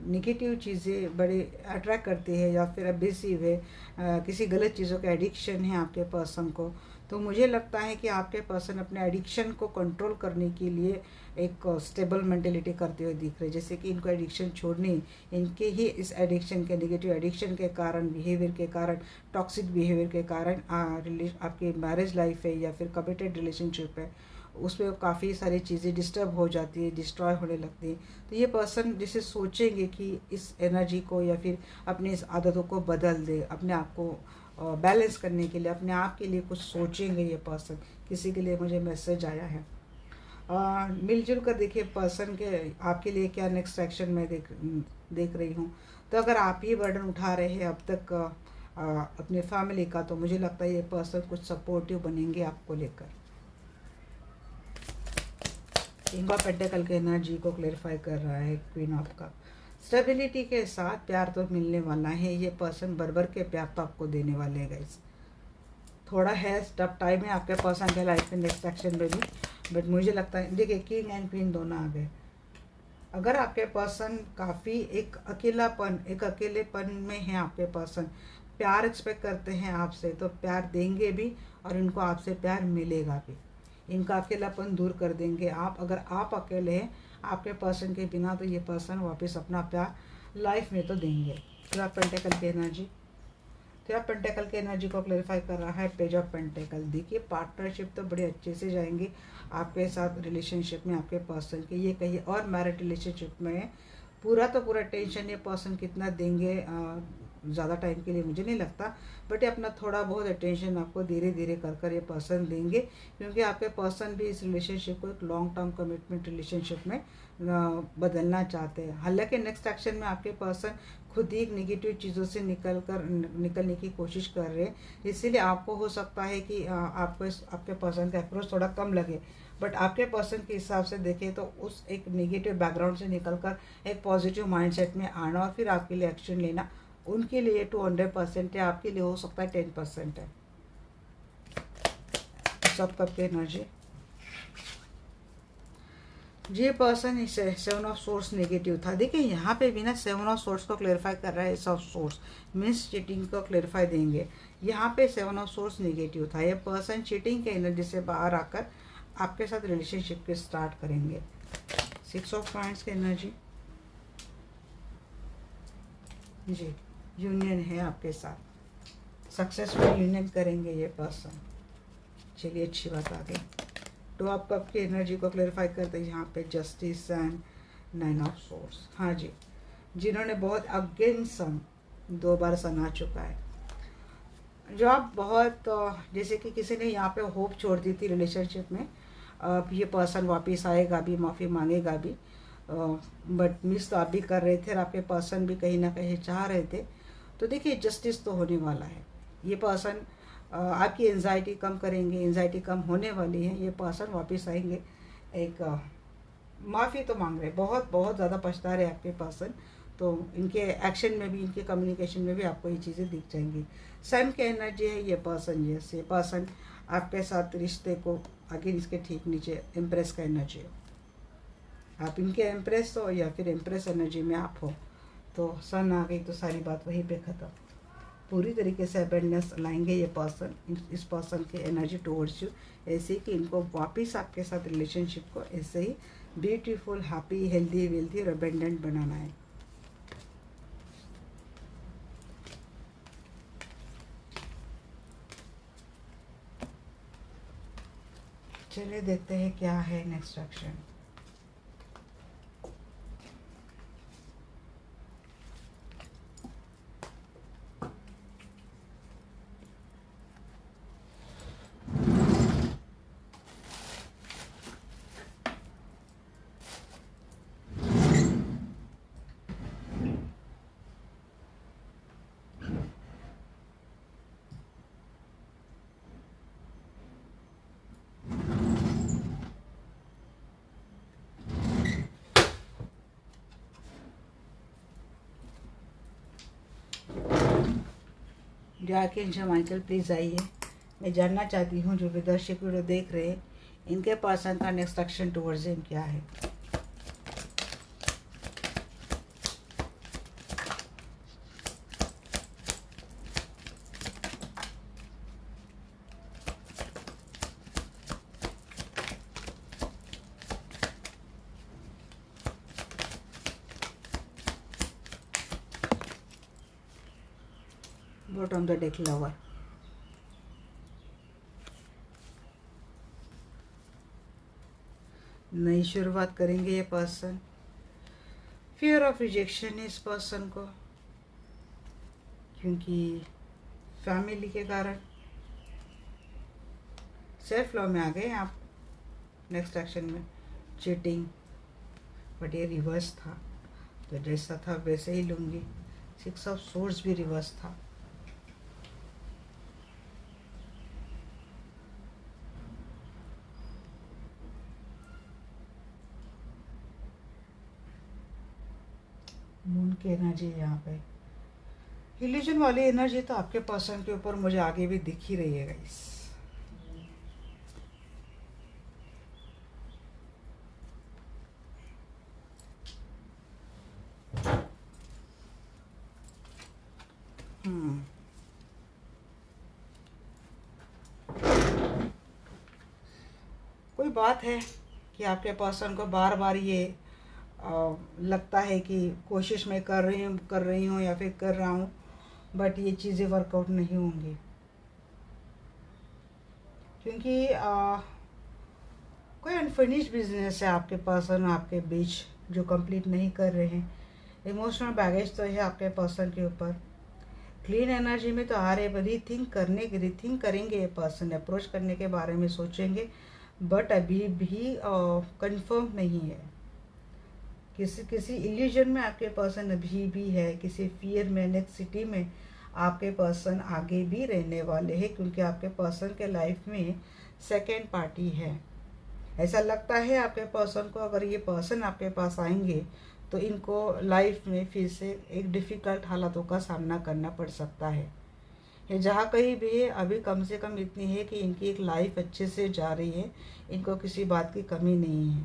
A: निगेटिव चीज़ें बड़ी अट्रैक्ट करती है या फिर अब्यूसिव है, किसी गलत चीज़ों का एडिक्शन है आपके पर्सन को, तो मुझे लगता है कि आपके पर्सन अपने एडिक्शन को कंट्रोल करने के लिए एक स्टेबल मेंटेलिटी करते हुए दिख रहे हैं। जैसे कि इनको एडिक्शन छोड़नी, इनके ही इस एडिक्शन के, नेगेटिव एडिक्शन के कारण, बिहेवियर के कारण, टॉक्सिक बिहेवियर के कारण आपकी मैरिज लाइफ है या फिर कमिटेड रिलेशनशिप है, उसमें काफ़ी सारी चीज़ें डिस्टर्ब हो जाती है, डिस्ट्रॉय होने लगती है। तो ये पर्सन जैसे सोचेंगे कि इस एनर्जी को या फिर अपनी इस आदतों को बदल दे, अपने आप को बैलेंस करने के लिए, अपने आप के लिए कुछ सोचेंगे ये पर्सन। किसी के लिए मुझे मैसेज आया है। मिलजुल कर देखिए पर्सन के आपके लिए क्या नेक्स्ट एक्शन में देख रही हूँ। तो अगर आप ही बर्डन उठा रहे हैं अब तक अपने फैमिली का, तो मुझे लगता है ये पर्सन कुछ सपोर्टिव बनेंगे आपको लेकर। किंग ऑफ पेंटिकल के एनर्जी को क्लेरिफाई कर रहा है क्वीन ऑफ कप। स्टेबिलिटी के साथ प्यार तो मिलने वाला है। ये पर्सन बरबर के प्यार तो आपको देने वाले हैं गाइस। थोड़ा है टफ टाइम है आपके पर्सन के लाइफ में नेक्स्ट एक्शन में भी, बट मुझे लगता है देखिए किंग एंड क्वीन दोनों आ गए। अगर आपके पर्सन काफ़ी एक अकेलेपन में है, आपके पर्सन प्यार एक्सपेक्ट करते हैं आपसे, तो प्यार देंगे भी और इनको आपसे प्यार मिलेगा भी। इनका अकेलापन दूर कर देंगे आप। अगर आप अकेले हैं आपके पर्सन के बिना, तो ये पर्सन वापस अपना प्यार लाइफ में तो देंगे। तो आप पेंटिकल की एनर्जी, तो आप पेंटिकल की एनर्जी को क्लेरिफाई कर रहा है पेज ऑफ पेंटिकल। देखिए पार्टनरशिप तो बड़े अच्छे से जाएंगे आपके साथ रिलेशनशिप में आपके पर्सन के। ये कहीं और मैरिड रिलेशनशिप में पूरा तो पूरा टेंशन ये पर्सन कितना देंगे ज़्यादा टाइम के लिए मुझे नहीं लगता, बट ये अपना थोड़ा बहुत अटेंशन आपको धीरे धीरे कर कर ये पर्सन देंगे, क्योंकि आपके पर्सन भी इस रिलेशनशिप को एक लॉन्ग टर्म कमिटमेंट रिलेशनशिप में बदलना चाहते हैं। हालांकि नेक्स्ट एक्शन में आपके पर्सन खुद ही एक निगेटिव चीज़ों से निकलने की कोशिश कर रहे हैं, इसीलिए आपको हो सकता है कि आपको आपके पर्सन का अप्रोच थोड़ा कम लगे, बट आपके पर्सन के हिसाब से देखें तो उस एक नेगेटिव बैकग्राउंड से निकलकर एक पॉजिटिव माइंडसेट में आना और फिर आपके लिए एक्शन लेना उनके लिए 200% है, आपके लिए हो सकता है 10% है। सब कब के एनर्जी ये पर्सन इस 7 ऑफ सोर्स नेगेटिव था। देखिए यहाँ पे भी ना 7 ऑफ सोर्स को क्लेरिफाई कर रहा है। 7 ऑफ सोर्स मीन्स चीटिंग को क्लेरिफाई देंगे। यहाँ पे 7 ऑफ सोर्स नेगेटिव था। ये पर्सन चीटिंग के एनर्जी से बाहर आकर आपके साथ रिलेशनशिप के स्टार्ट करेंगे। 6 ऑफ पॉइंट्स की एनर्जी जी, यूनियन है आपके साथ, सक्सेसफुल यूनियन करेंगे ये पर्सन। चलिए अच्छी बात आ गई। तो आप कब की एनर्जी को क्लेरिफाई करते हैं यहाँ पे जस्टिस एंड 9 ऑफ सोर्स। हाँ जी, जिन्होंने बहुत अगेंस्ट सन 2 बार सन आ चुका है। जो आप बहुत जैसे कि किसी ने यहाँ पे होप छोड़ दी थी रिलेशनशिप में, अब ये पर्सन वापस आएगा भी, माफ़ी मांगेगा भी, बट मिस तो आप भी कर रहे थे और आपके पर्सन भी कहीं ना कहीं चाह रहे थे। तो देखिए जस्टिस तो होने वाला है। ये पर्सन आपकी एंजाइटी कम करेंगे, एंजाइटी कम होने वाली है। ये पर्सन वापस आएंगे, एक माफ़ी तो मांग रहे, बहुत बहुत ज़्यादा पछता रहे आपके पर्सन। तो इनके एक्शन में भी, इनके कम्युनिकेशन में भी आपको ये चीज़ें दिख जाएंगी। सन की एनर्जी है ये पर्सन, ये पर्सन आपके साथ रिश्ते को आगे इसके ठीक नीचे इम्प्रेस का एनर्जी हो। आप इनके इम्प्रेस हो या फिर इम्प्रेस एनर्जी में आप हो, तो सन आ गई तो सारी बात वहीं पे ख़त्म। पूरी तरीके से अबेंडेंस लाएंगे ये पर्सन, इस पर्सन की एनर्जी टुवर्ड्स यू ऐसे कि इनको वापस आपके साथ रिलेशनशिप को ऐसे ही ब्यूटीफुल, हैप्पी, हेल्दी, वेल्दी और अबेंडेंट बनाना है। चलिए देखते हैं क्या है नेक्स्ट एक्शन। जो आर्कएंजल माइकल प्लीज़ आइए, मैं जानना चाहती हूँ जो भी दर्शक वीडियो देख रहे हैं, इनके पर्सन का नेक्स्ट एक्शन टुवर्ड्स हिम क्या है। बॉटम द डेक लवर, नई शुरुआत करेंगे ये पर्सन। फियर ऑफ रिजेक्शन है इस पर्सन को, क्योंकि फैमिली के कारण सेल्फ लव में आ गए आप नेक्स्ट एक्शन में। चीटिंग, बट ये रिवर्स था, तो जैसा था वैसे ही लूँगी। 6 ऑफ सोर्ड्स भी रिवर्स था। मून की एनर्जी यहाँ पे, इल्यूजन वाली एनर्जी तो आपके पर्सन के ऊपर मुझे आगे भी दिख ही रही है गाइस। कोई बात है कि आपके पर्सन को बार बार ये लगता है कि कोशिश मैं कर रही हूँ या फिर कर रहा हूँ, बट ये चीज़ें वर्कआउट नहीं होंगी, क्योंकि कोई अनफिनिश्ड बिजनेस है आपके पर्सन आपके बीच जो कंप्लीट नहीं कर रहे हैं। इमोशनल बैगेज तो है आपके पर्सन के ऊपर। क्लीन एनर्जी में तो आ रहे, रीथिंक करेंगे ये पर्सन, अप्रोच करने के बारे में सोचेंगे, बट अभी भी कंफर्म नहीं है। किसी इल्यूजन में आपके पर्सन अभी भी है, किसी फियर में, नेक्सिटी में आपके पर्सन आगे भी रहने वाले हैं, क्योंकि आपके पर्सन के लाइफ में सेकेंड पार्टी है। ऐसा लगता है आपके पर्सन को, अगर ये पर्सन आपके पास आएंगे तो इनको लाइफ में फिर से एक डिफ़िकल्ट हालातों का सामना करना पड़ सकता है। ये जहाँ कहीं भी है, अभी कम से कम इतनी है कि इनकी एक लाइफ अच्छे से जा रही है, इनको किसी बात की कमी नहीं है।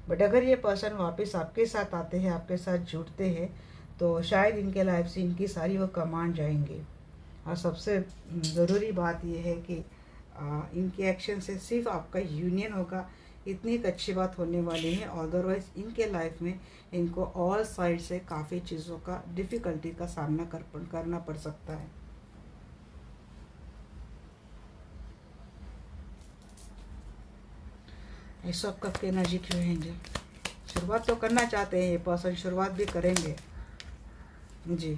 A: बट अगर ये पर्सन वापस आपके साथ आते हैं, आपके साथ जुड़ते हैं, तो शायद इनके लाइफ से इनकी सारी वो कमान जाएंगे। और सबसे ज़रूरी बात यह है कि इनके एक्शन से सिर्फ आपका यूनियन होगा, इतनी एक अच्छी बात होने वाली है। अदरवाइज इनके लाइफ में इनको ऑल साइड से काफ़ी चीज़ों का डिफ़िकल्टी का सामना करना पड़ सकता है। ऐसा कब की एनर्जी क्यों है जी? शुरुआत तो करना चाहते हैं ये पर्सन, शुरुआत भी करेंगे जी।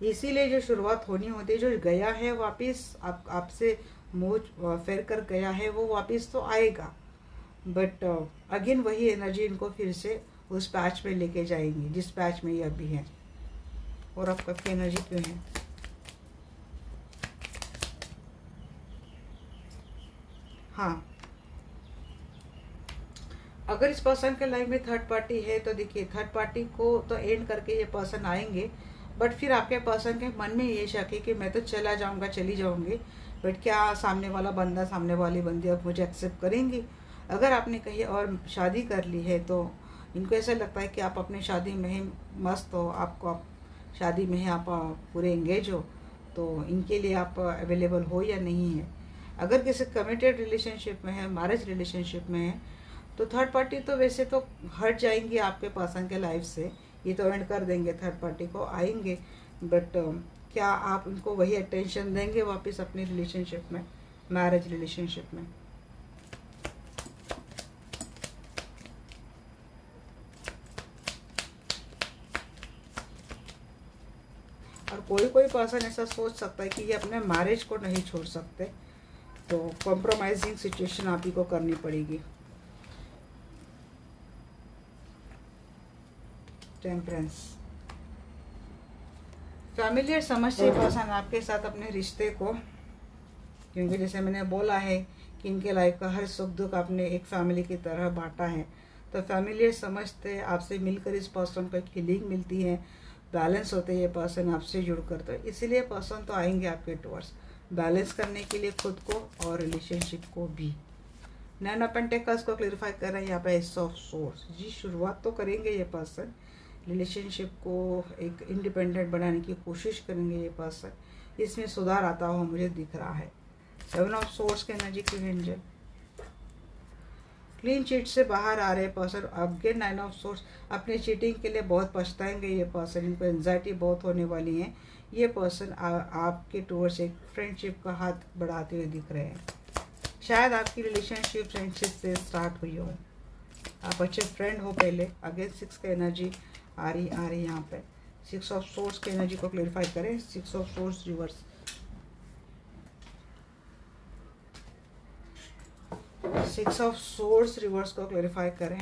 A: इसीलिए जो शुरुआत होनी होती है, जो गया है वापस आपसे मुँह फेर कर गया है, वो वापस तो आएगा, बट अगेन वही एनर्जी इनको फिर से उस पैच में लेके जाएंगी जिस पैच में ये अभी है। और अब कब की एनर्जी क्यों है? हाँ, अगर इस पर्सन के लाइफ में थर्ड पार्टी है तो देखिए, थर्ड पार्टी को तो एंड करके ये पर्सन आएंगे, बट फिर आपके पर्सन के मन में ये शक है कि मैं तो चला जाऊंगा, चली जाऊंगी, बट क्या सामने वाला बंदा, सामने वाली बंदी अब मुझे एक्सेप्ट करेंगी? अगर आपने कहीं और शादी कर ली है तो इनको ऐसा लगता है कि आप अपनी शादी में ही मस्त हो, आप शादी में ही आप पूरे एंगेज हो, तो इनके लिए आप अवेलेबल हो या नहीं है। अगर किसी कमिटेड रिलेशनशिप में है, मैरिज रिलेशनशिप में है, तो थर्ड पार्टी तो वैसे तो हट जाएंगी आपके पर्सन के लाइफ से, ये तो एंड कर देंगे, थर्ड पार्टी को आएंगे, बट क्या आप उनको वही अटेंशन देंगे वापस अपनी रिलेशनशिप में, मैरिज रिलेशनशिप में? और कोई पर्सन ऐसा सोच सकता है कि ये अपने मैरिज को नहीं छोड़ सकते, तो कॉम्प्रोमाइजिंग सिचुएशन आप ही को करनी पड़ेगी। टेम्परेंस, फैमिलियर समझते पर्सन आपके साथ अपने रिश्ते को, क्योंकि जैसे मैंने बोला है कि इनके लाइफ का हर सुख दुख आपने एक फैमिली की तरह बांटा है, तो फैमिलियर समझते आपसे मिलकर इस पर्सन को एक फीलिंग मिलती है, बैलेंस होते हैं ये पर्सन आपसे जुड़कर, तो इसीलिए पर्सन तो आएंगे आपके टुवर्ड्स बैलेंस करने के लिए खुद को और रिलेशनशिप को भी। 9 ऑफ पेंटिकल्स को क्लियरिफाई कर रहे हैं यहाँ पे, एस ऑफ सोर्स जी। शुरुआत तो करेंगे ये पर्सन, रिलेशनशिप को एक इंडिपेंडेंट बनाने की कोशिश करेंगे ये पर्सन, इसमें सुधार आता हुआ मुझे दिख रहा है। 7 ऑफ सोर्स के एनर्जी की एंजल, क्लीन चीट से बाहर आ रहे पर्सन, अगेन 9 ऑफ सोर्स, अपने चीटिंग के लिए बहुत पछताएंगे ये पर्सन, इनको एंजाइटी बहुत होने वाली है। ये पर्सन आपके टूवर्ड्स एक फ्रेंडशिप का हाथ बढ़ाते हुए दिख रहे हैं। शायद आपकी रिलेशनशिप फ्रेंडशिप से स्टार्ट हुई हो, आप अच्छे फ्रेंड हो पहले। अगेन 6 का एनर्जी आ रही यहाँ पे। 6 ऑफ सोर्स की एनर्जी को क्लेरिफाई करें। 6 of source reverse, 6 of source reverse को क्लेरिफाई करें।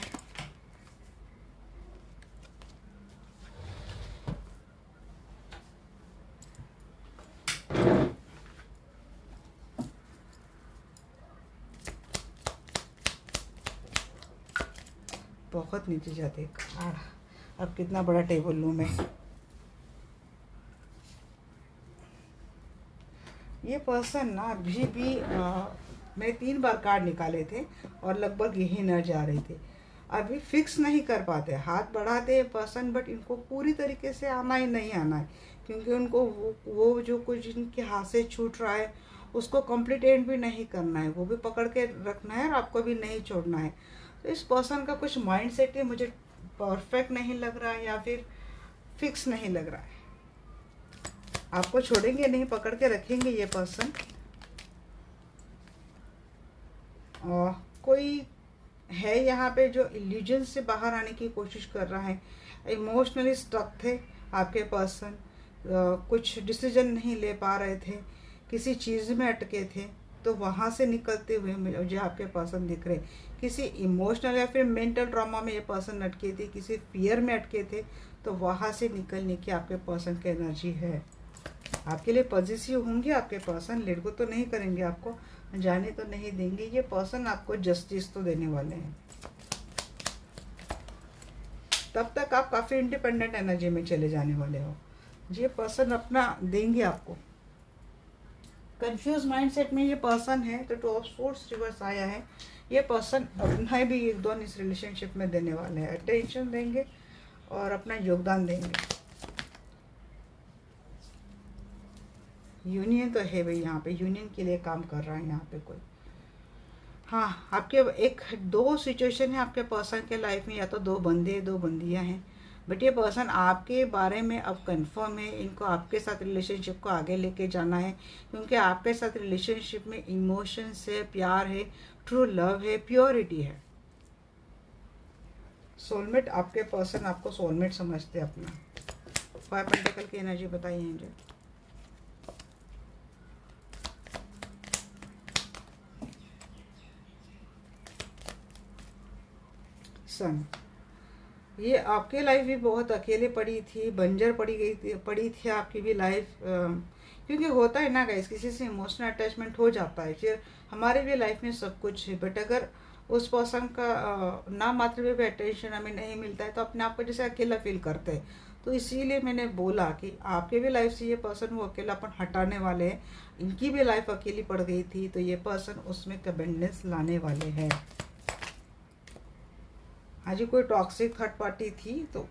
A: बहुत नीचे जाते हैं। अब कितना बड़ा टेबल लूँ मैं? ये पर्सन ना अभी भी मैं 3 बार कार्ड निकाले थे और लगभग यही न जा रहे थे। अभी फिक्स नहीं कर पाते, हाथ बढ़ाते हैं पर्सन, बट इनको पूरी तरीके से आना ही नहीं आना है, क्योंकि उनको वो जो कुछ इनके हाथ से छूट रहा है उसको कंप्लीट एंड भी नहीं करना है, वो भी पकड़ के रखना है और आपको भी नहीं छोड़ना है। तो इस पर्सन का कुछ माइंड सेट है, मुझे परफेक्ट नहीं लग रहा है या फिर फिक्स नहीं लग रहा है। आपको छोड़ेंगे नहीं, पकड़ के रखेंगे ये पर्सन। और कोई है यहाँ पे जो इल्यूजन से बाहर आने की कोशिश कर रहा है। इमोशनली स्टक थे आपके पर्सन, कुछ डिसीजन नहीं ले पा रहे थे, किसी चीज़ में अटके थे, तो वहाँ से निकलते हुए मुझे आपके पर्सन दिख रहे। किसी इमोशनल या फिर मेंटल ट्रॉमा में ये पर्सन अटके थे, किसी फियर में अटके थे, तो वहाँ से निकलने की आपके पर्सन की एनर्जी है। आपके लिए पॉजिटिव होंगे आपके पर्सन, लेट गो तो नहीं करेंगे, आपको जाने तो नहीं देंगे। ये पर्सन आपको जस्टिस तो देने वाले हैं। तब तक आप काफ़ी इंडिपेंडेंट एनर्जी में चले जाने वाले हो। ये पर्सन अपना देंगे आपको। कंफ्यूज माइंडसेट में ये पर्सन है, तो टू ऑफ सोर्स रिवर्स आया है। ये पर्सन अपना भी योगदान इस रिलेशनशिप में देने वाले हैं, अटेंशन देंगे और अपना योगदान देंगे। यूनियन तो है भाई, यहाँ पे यूनियन के लिए काम कर रहा है यहाँ पे कोई। हाँ, आपके एक दो सिचुएशन है आपके पर्सन के लाइफ में, या तो दो बंदे दो बंदियाँ हैं, बट ये पर्सन आपके बारे में अब कंफर्म है। इनको आपके साथ रिलेशनशिप को आगे लेके जाना है, क्योंकि आपके साथ रिलेशनशिप में इमोशंस है, प्यार है, ट्रू लव है, प्योरिटी है। सोलमेट, आपके पर्सन आपको सोलमेट समझते हैं अपना। 5 पेंटिकल की एनर्जी बताइए मुझे। सन, ये आपके लाइफ भी बहुत अकेले पड़ी थी, बंजर पड़ी थी आपकी भी लाइफ। क्योंकि होता है ना गाइस, किसी से इमोशनल अटैचमेंट हो जाता है, फिर हमारे भी लाइफ में सब कुछ है, बट अगर उस पर्सन का ना मात्र भी अटेंशन हमें नहीं मिलता है, तो अपने आप को जैसे अकेला फील करते हैं। तो इसीलिए मैंने बोला कि आपके भी लाइफ से ये पर्सन वो अकेलापन हटाने वाले हैं। इनकी भी लाइफ अकेली पड़ गई थी, तो ये पर्सन उसमें अबेंडेंस लाने वाले हैं। आज कोई टॉक्सिक थर्ड पार्टी थी, तो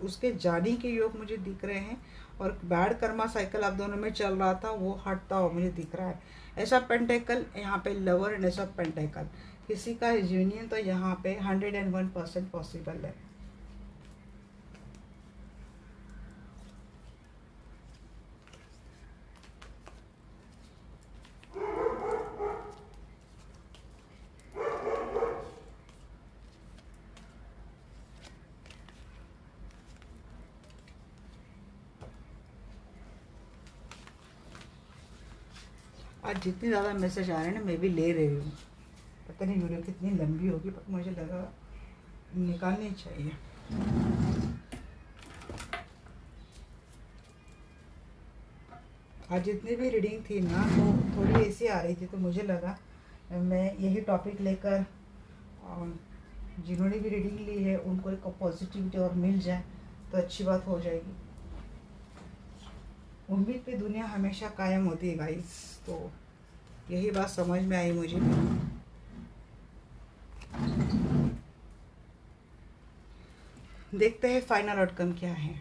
A: उसके जाने के योग मुझे दिख रहे हैं, और बैड कर्मा साइकिल आप दोनों में चल रहा था, वो हटता हुआ मुझे दिख रहा है। ऐसा पेंटेकल यहाँ पे लवर एंड ऐसा पेंटेकल, किसी का यूनियन तो यहाँ पे 101% पॉसिबल है। आज जितनी ज़्यादा मैसेज आ रहे हैं ना, मैं भी ले रही हूँ। पता नहीं वीडियो कितनी लंबी होगी, पर मुझे लगा निकालनी चाहिए। आज जितनी भी रीडिंग थी ना, तो थोड़ी ऐसी आ रही थी, तो मुझे लगा मैं यही टॉपिक लेकर, जिन्होंने भी रीडिंग ली है उनको एक पॉजिटिविटी और मिल जाए तो अच्छी बात हो जाएगी। उम्मीद पे दुनिया हमेशा कायम होती है गाइस, तो यही बात समझ में आई मुझे। देखते हैं फाइनल आउटकम क्या है।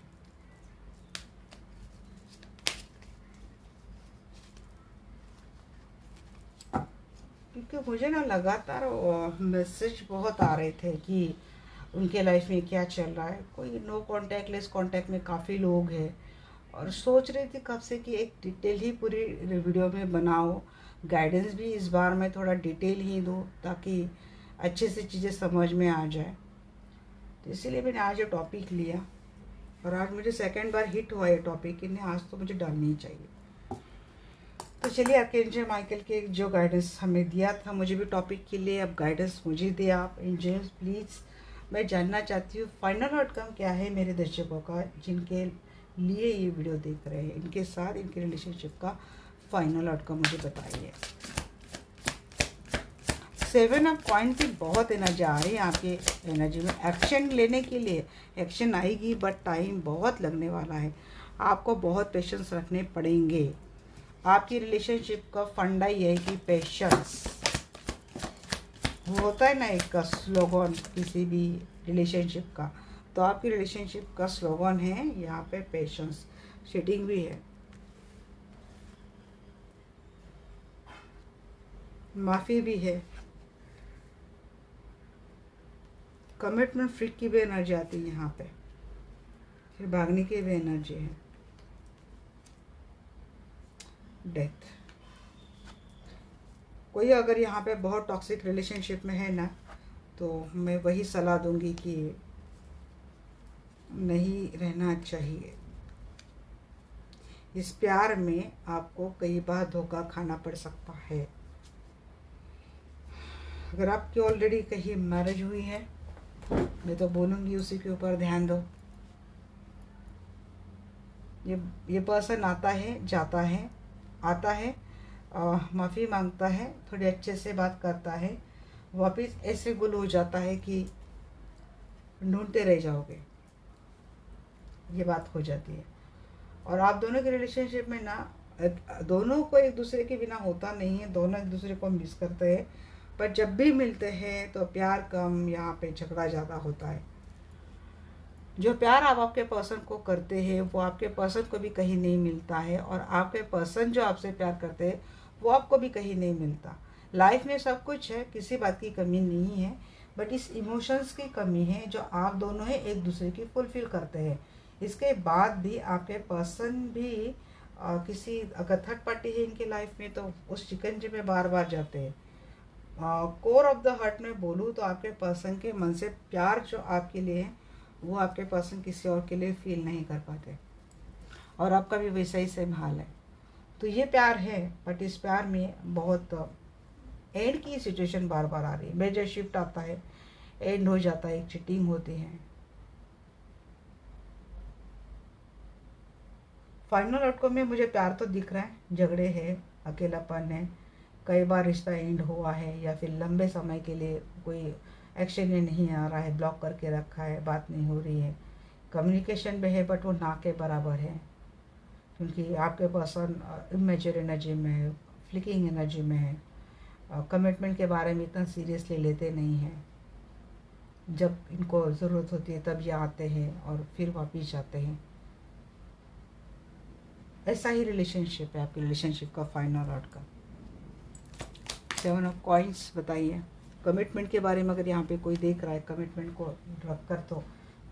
A: क्योंकि मुझे ना लगातार मैसेज बहुत आ रहे थे कि उनके लाइफ में क्या चल रहा है। कोई नो कांटेक्ट, लेस कांटेक्ट में काफ़ी लोग हैं, और सोच रही थी कब से कि एक डिटेल ही पूरी वीडियो में बनाओ, गाइडेंस भी इस बार मैं थोड़ा डिटेल ही दूँ, ताकि अच्छे से चीज़ें समझ में आ जाए। तो इसीलिए मैंने आज ये टॉपिक लिया, और आज मुझे सेकंड बार हिट हुआ ये टॉपिक, इन्हें आज तो मुझे डालनी ही चाहिए। तो चलिए, आर्कएंजल माइकल के जो गाइडेंस हमें दिया था मुझे भी टॉपिक के लिए, अब गाइडेंस मुझे दे आप एंजल्स प्लीज़। मैं जानना चाहती हूँ फाइनल आउटकम क्या है मेरे दर्शकों का, जिनके लिए ये वीडियो देख रहे हैं, इनके साथ इनके रिलेशनशिप का फाइनल आउटकम मुझे बताइए। 7 ऑफ कॉइन की बहुत एनर्जी आ रही है आपकी एनर्जी में, एक्शन लेने के लिए। एक्शन आएगी, बट टाइम बहुत लगने वाला है, आपको बहुत पेशेंस रखने पड़ेंगे। आपकी रिलेशनशिप का फंडा ही है कि पेशेंस। वो होता है ना एक स्लोगन किसी भी रिलेशनशिप का, तो आपकी रिलेशनशिप का स्लोगन है यहाँ पे पेशेंस। शेडिंग भी है, माफ़ी भी है, कमिटमेंट फ्रीक की भी एनर्जी आती है यहाँ पे, फिर भागने की भी एनर्जी है, डेथ। कोई अगर यहाँ पे बहुत टॉक्सिक रिलेशनशिप में है ना, तो मैं वही सलाह दूंगी कि नहीं रहना चाहिए। इस प्यार में आपको कई बार धोखा खाना पड़ सकता है। अगर आपकी ऑलरेडी कहीं मैरिज हुई है, मैं तो बोलूँगी उसी के ऊपर ध्यान दो। ये पर्सन आता है, जाता है, आता है, माफ़ी मांगता है, थोड़े अच्छे से बात करता है, वापस ऐसे गुल हो जाता है कि ढूंढते रह जाओगे, ये बात हो जाती है। और आप दोनों के रिलेशनशिप में ना, दोनों को एक दूसरे के बिना होता नहीं है, दोनों एक दूसरे को मिस करते हैं, पर जब भी मिलते हैं तो प्यार कम, यहाँ पे झगड़ा ज़्यादा होता है। जो प्यार आप आपके पर्सन को करते हैं वो आपके पर्सन को भी कहीं नहीं मिलता है, और आपके पर्सन जो आपसे प्यार करते हैं वो आपको भी कहीं नहीं मिलता। लाइफ में सब कुछ है, किसी बात की कमी नहीं है, बट इस इमोशंस की कमी है जो आप दोनों ही एक दूसरे की फुलफिल करते हैं। इसके बाद भी आपके पर्सन भी किसी अगर थर्ड पार्टी है इनकी लाइफ में तो उस शिकंजे में बार बार जाते हैं। कोर ऑफ द हार्ट में बोलूँ तो आपके पर्सन के मन से प्यार जो आपके लिए है वो आपके पर्सन किसी और के लिए फील नहीं कर पाते, और आपका भी वैसा ही सेम हाल है। तो ये प्यार है, बट इस प्यार में बहुत एंड की सिचुएशन बार बार आ रही है, मेजर शिफ्ट आता है, एंड हो जाता है, एक चीटिंग होती है। फाइनल आउटकम में मुझे प्यार तो दिख रहा है, झगड़े हैं, अकेलापन है, कई बार रिश्ता एंड हुआ है, या फिर लंबे समय के लिए कोई एक्शन में नहीं आ रहा है, ब्लॉक करके रखा है, बात नहीं हो रही है, कम्युनिकेशन में है बट वो ना के बराबर है, क्योंकि आपके पर्सन इमेच्योर एनर्जी में है, फ्लिकिंग एनर्जी में है, कमिटमेंट के बारे में इतना सीरियसली लेते नहीं हैं। जब इनको ज़रूरत होती है तब ये आते हैं और फिर वापिस जाते हैं। ऐसा ही रिलेशनशिप है आपके रिलेशनशिप का फाइनल आउटकम। 7 ऑफ कॉइन्स बताइए। कमिटमेंट के बारे में अगर यहाँ पे कोई देख रहा है, कमिटमेंट को रखकर तो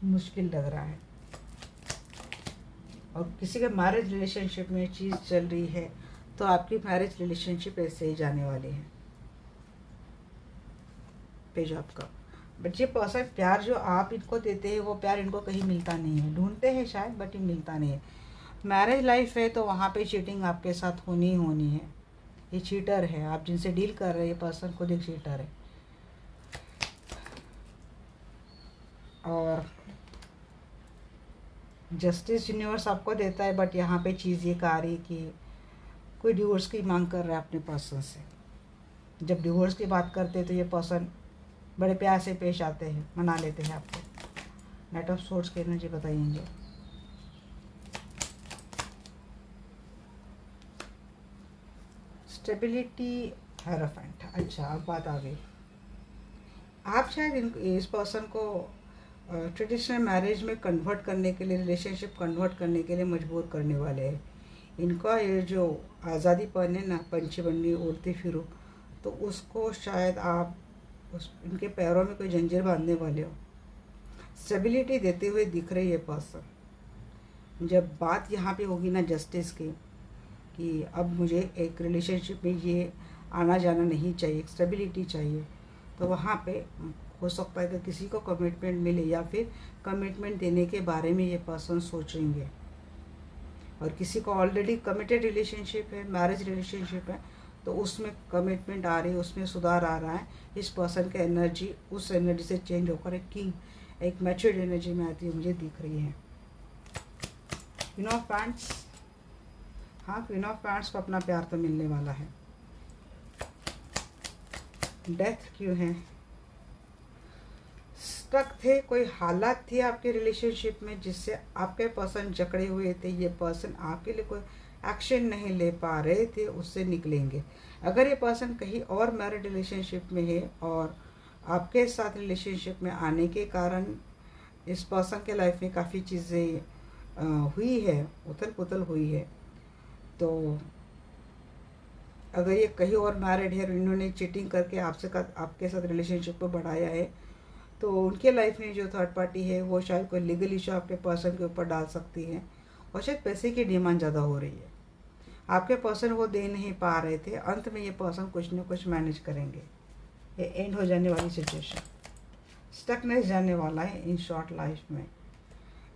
A: मुश्किल लग रहा है, और किसी के मैरिज रिलेशनशिप में चीज़ चल रही है तो आपकी मैरिज रिलेशनशिप ऐसे ही जाने वाली है। पेज आपका, बट ये पर्सन प्यार जो आप इनको देते हैं वो प्यार इनको कहीं मिलता नहीं है, ढूंढते हैं शायद बट ये मिलता नहीं है। मैरिज लाइफ है तो वहाँ पे चीटिंग आपके साथ होनी ही होनी है। ये चीटर है, आप जिनसे डील कर रहे हैं, ये पर्सन खुद एक चीटर है। और जस्टिस यूनिवर्स आपको देता है, बट यहाँ पे चीज़ ये आ रही कि कोई डिवोर्स की मांग कर रहा है अपने पर्सन से। जब डिवोर्स की बात करते हैं तो ये पर्सन बड़े प्यार से पेश आते हैं, मना लेते हैं आपको। नाइट ऑफ सोर्स की एनर्जी बताइए। Stability, hierophant. अच्छा, अब बात आ गई। आप शायद इस पर्सन को ट्रेडिशनल मैरिज में कन्वर्ट करने के लिए, रिलेशनशिप कन्वर्ट करने के लिए मजबूर करने वाले हैं। इनका ये जो आज़ादीपन है ना, पंछी बननी उड़ती फिरो, तो उसको शायद आप इनके पैरों में कोई जंजीर बांधने वाले हो। स्टेबिलिटी देते हुए दिख रही है पर्सन। जब बात यहाँ पे होगी ना जस्टिस की, कि अब मुझे एक रिलेशनशिप में ये आना जाना नहीं चाहिए, स्टेबिलिटी चाहिए, तो वहाँ पे हो सकता है कि किसी को कमिटमेंट मिले, या फिर कमिटमेंट देने के बारे में ये पर्सन सोचेंगे। और किसी को ऑलरेडी कमिटेड रिलेशनशिप है, मैरिज रिलेशनशिप है, तो उसमें कमिटमेंट आ रही है, उसमें सुधार आ रहा है। इस पर्सन का एनर्जी उस एनर्जी से चेंज होकर एक किंग, एक मैच्योर्ड एनर्जी में आती है, मुझे दिख रही है। क्वीन ऑफ पैंट्स, हाँ, क्वीन ऑफ पैंट्स को अपना प्यार तो मिलने वाला है। डेथ क्यों है? स्टक थे, कोई हालात थी आपके रिलेशनशिप में जिससे आपके पर्सन जकड़े हुए थे। ये पर्सन आपके लिए कोई एक्शन नहीं ले पा रहे थे, उससे निकलेंगे। अगर ये पर्सन कहीं और मैरिड रिलेशनशिप में है और आपके साथ रिलेशनशिप में आने के कारण इस पर्सन के लाइफ में काफ़ी चीज़ें हुई है, उथल पुथल हुई है, तो अगर ये कहीं और मैरिड है और इन्होंने चीटिंग करके आपके साथ रिलेशनशिप को बढ़ाया है, तो उनके लाइफ में जो थर्ड पार्टी है वो शायद कोई लीगल इशू आपके पर्सन के ऊपर डाल सकती है, और शायद पैसे की डिमांड ज़्यादा हो रही है। आपके पर्सन वो दे नहीं पा रहे थे, अंत में ये पर्सन कुछ न कुछ मैनेज करेंगे। ये एंड हो जाने वाली सिचुएशन। स्टकनेस जाने वाला है इन शॉर्ट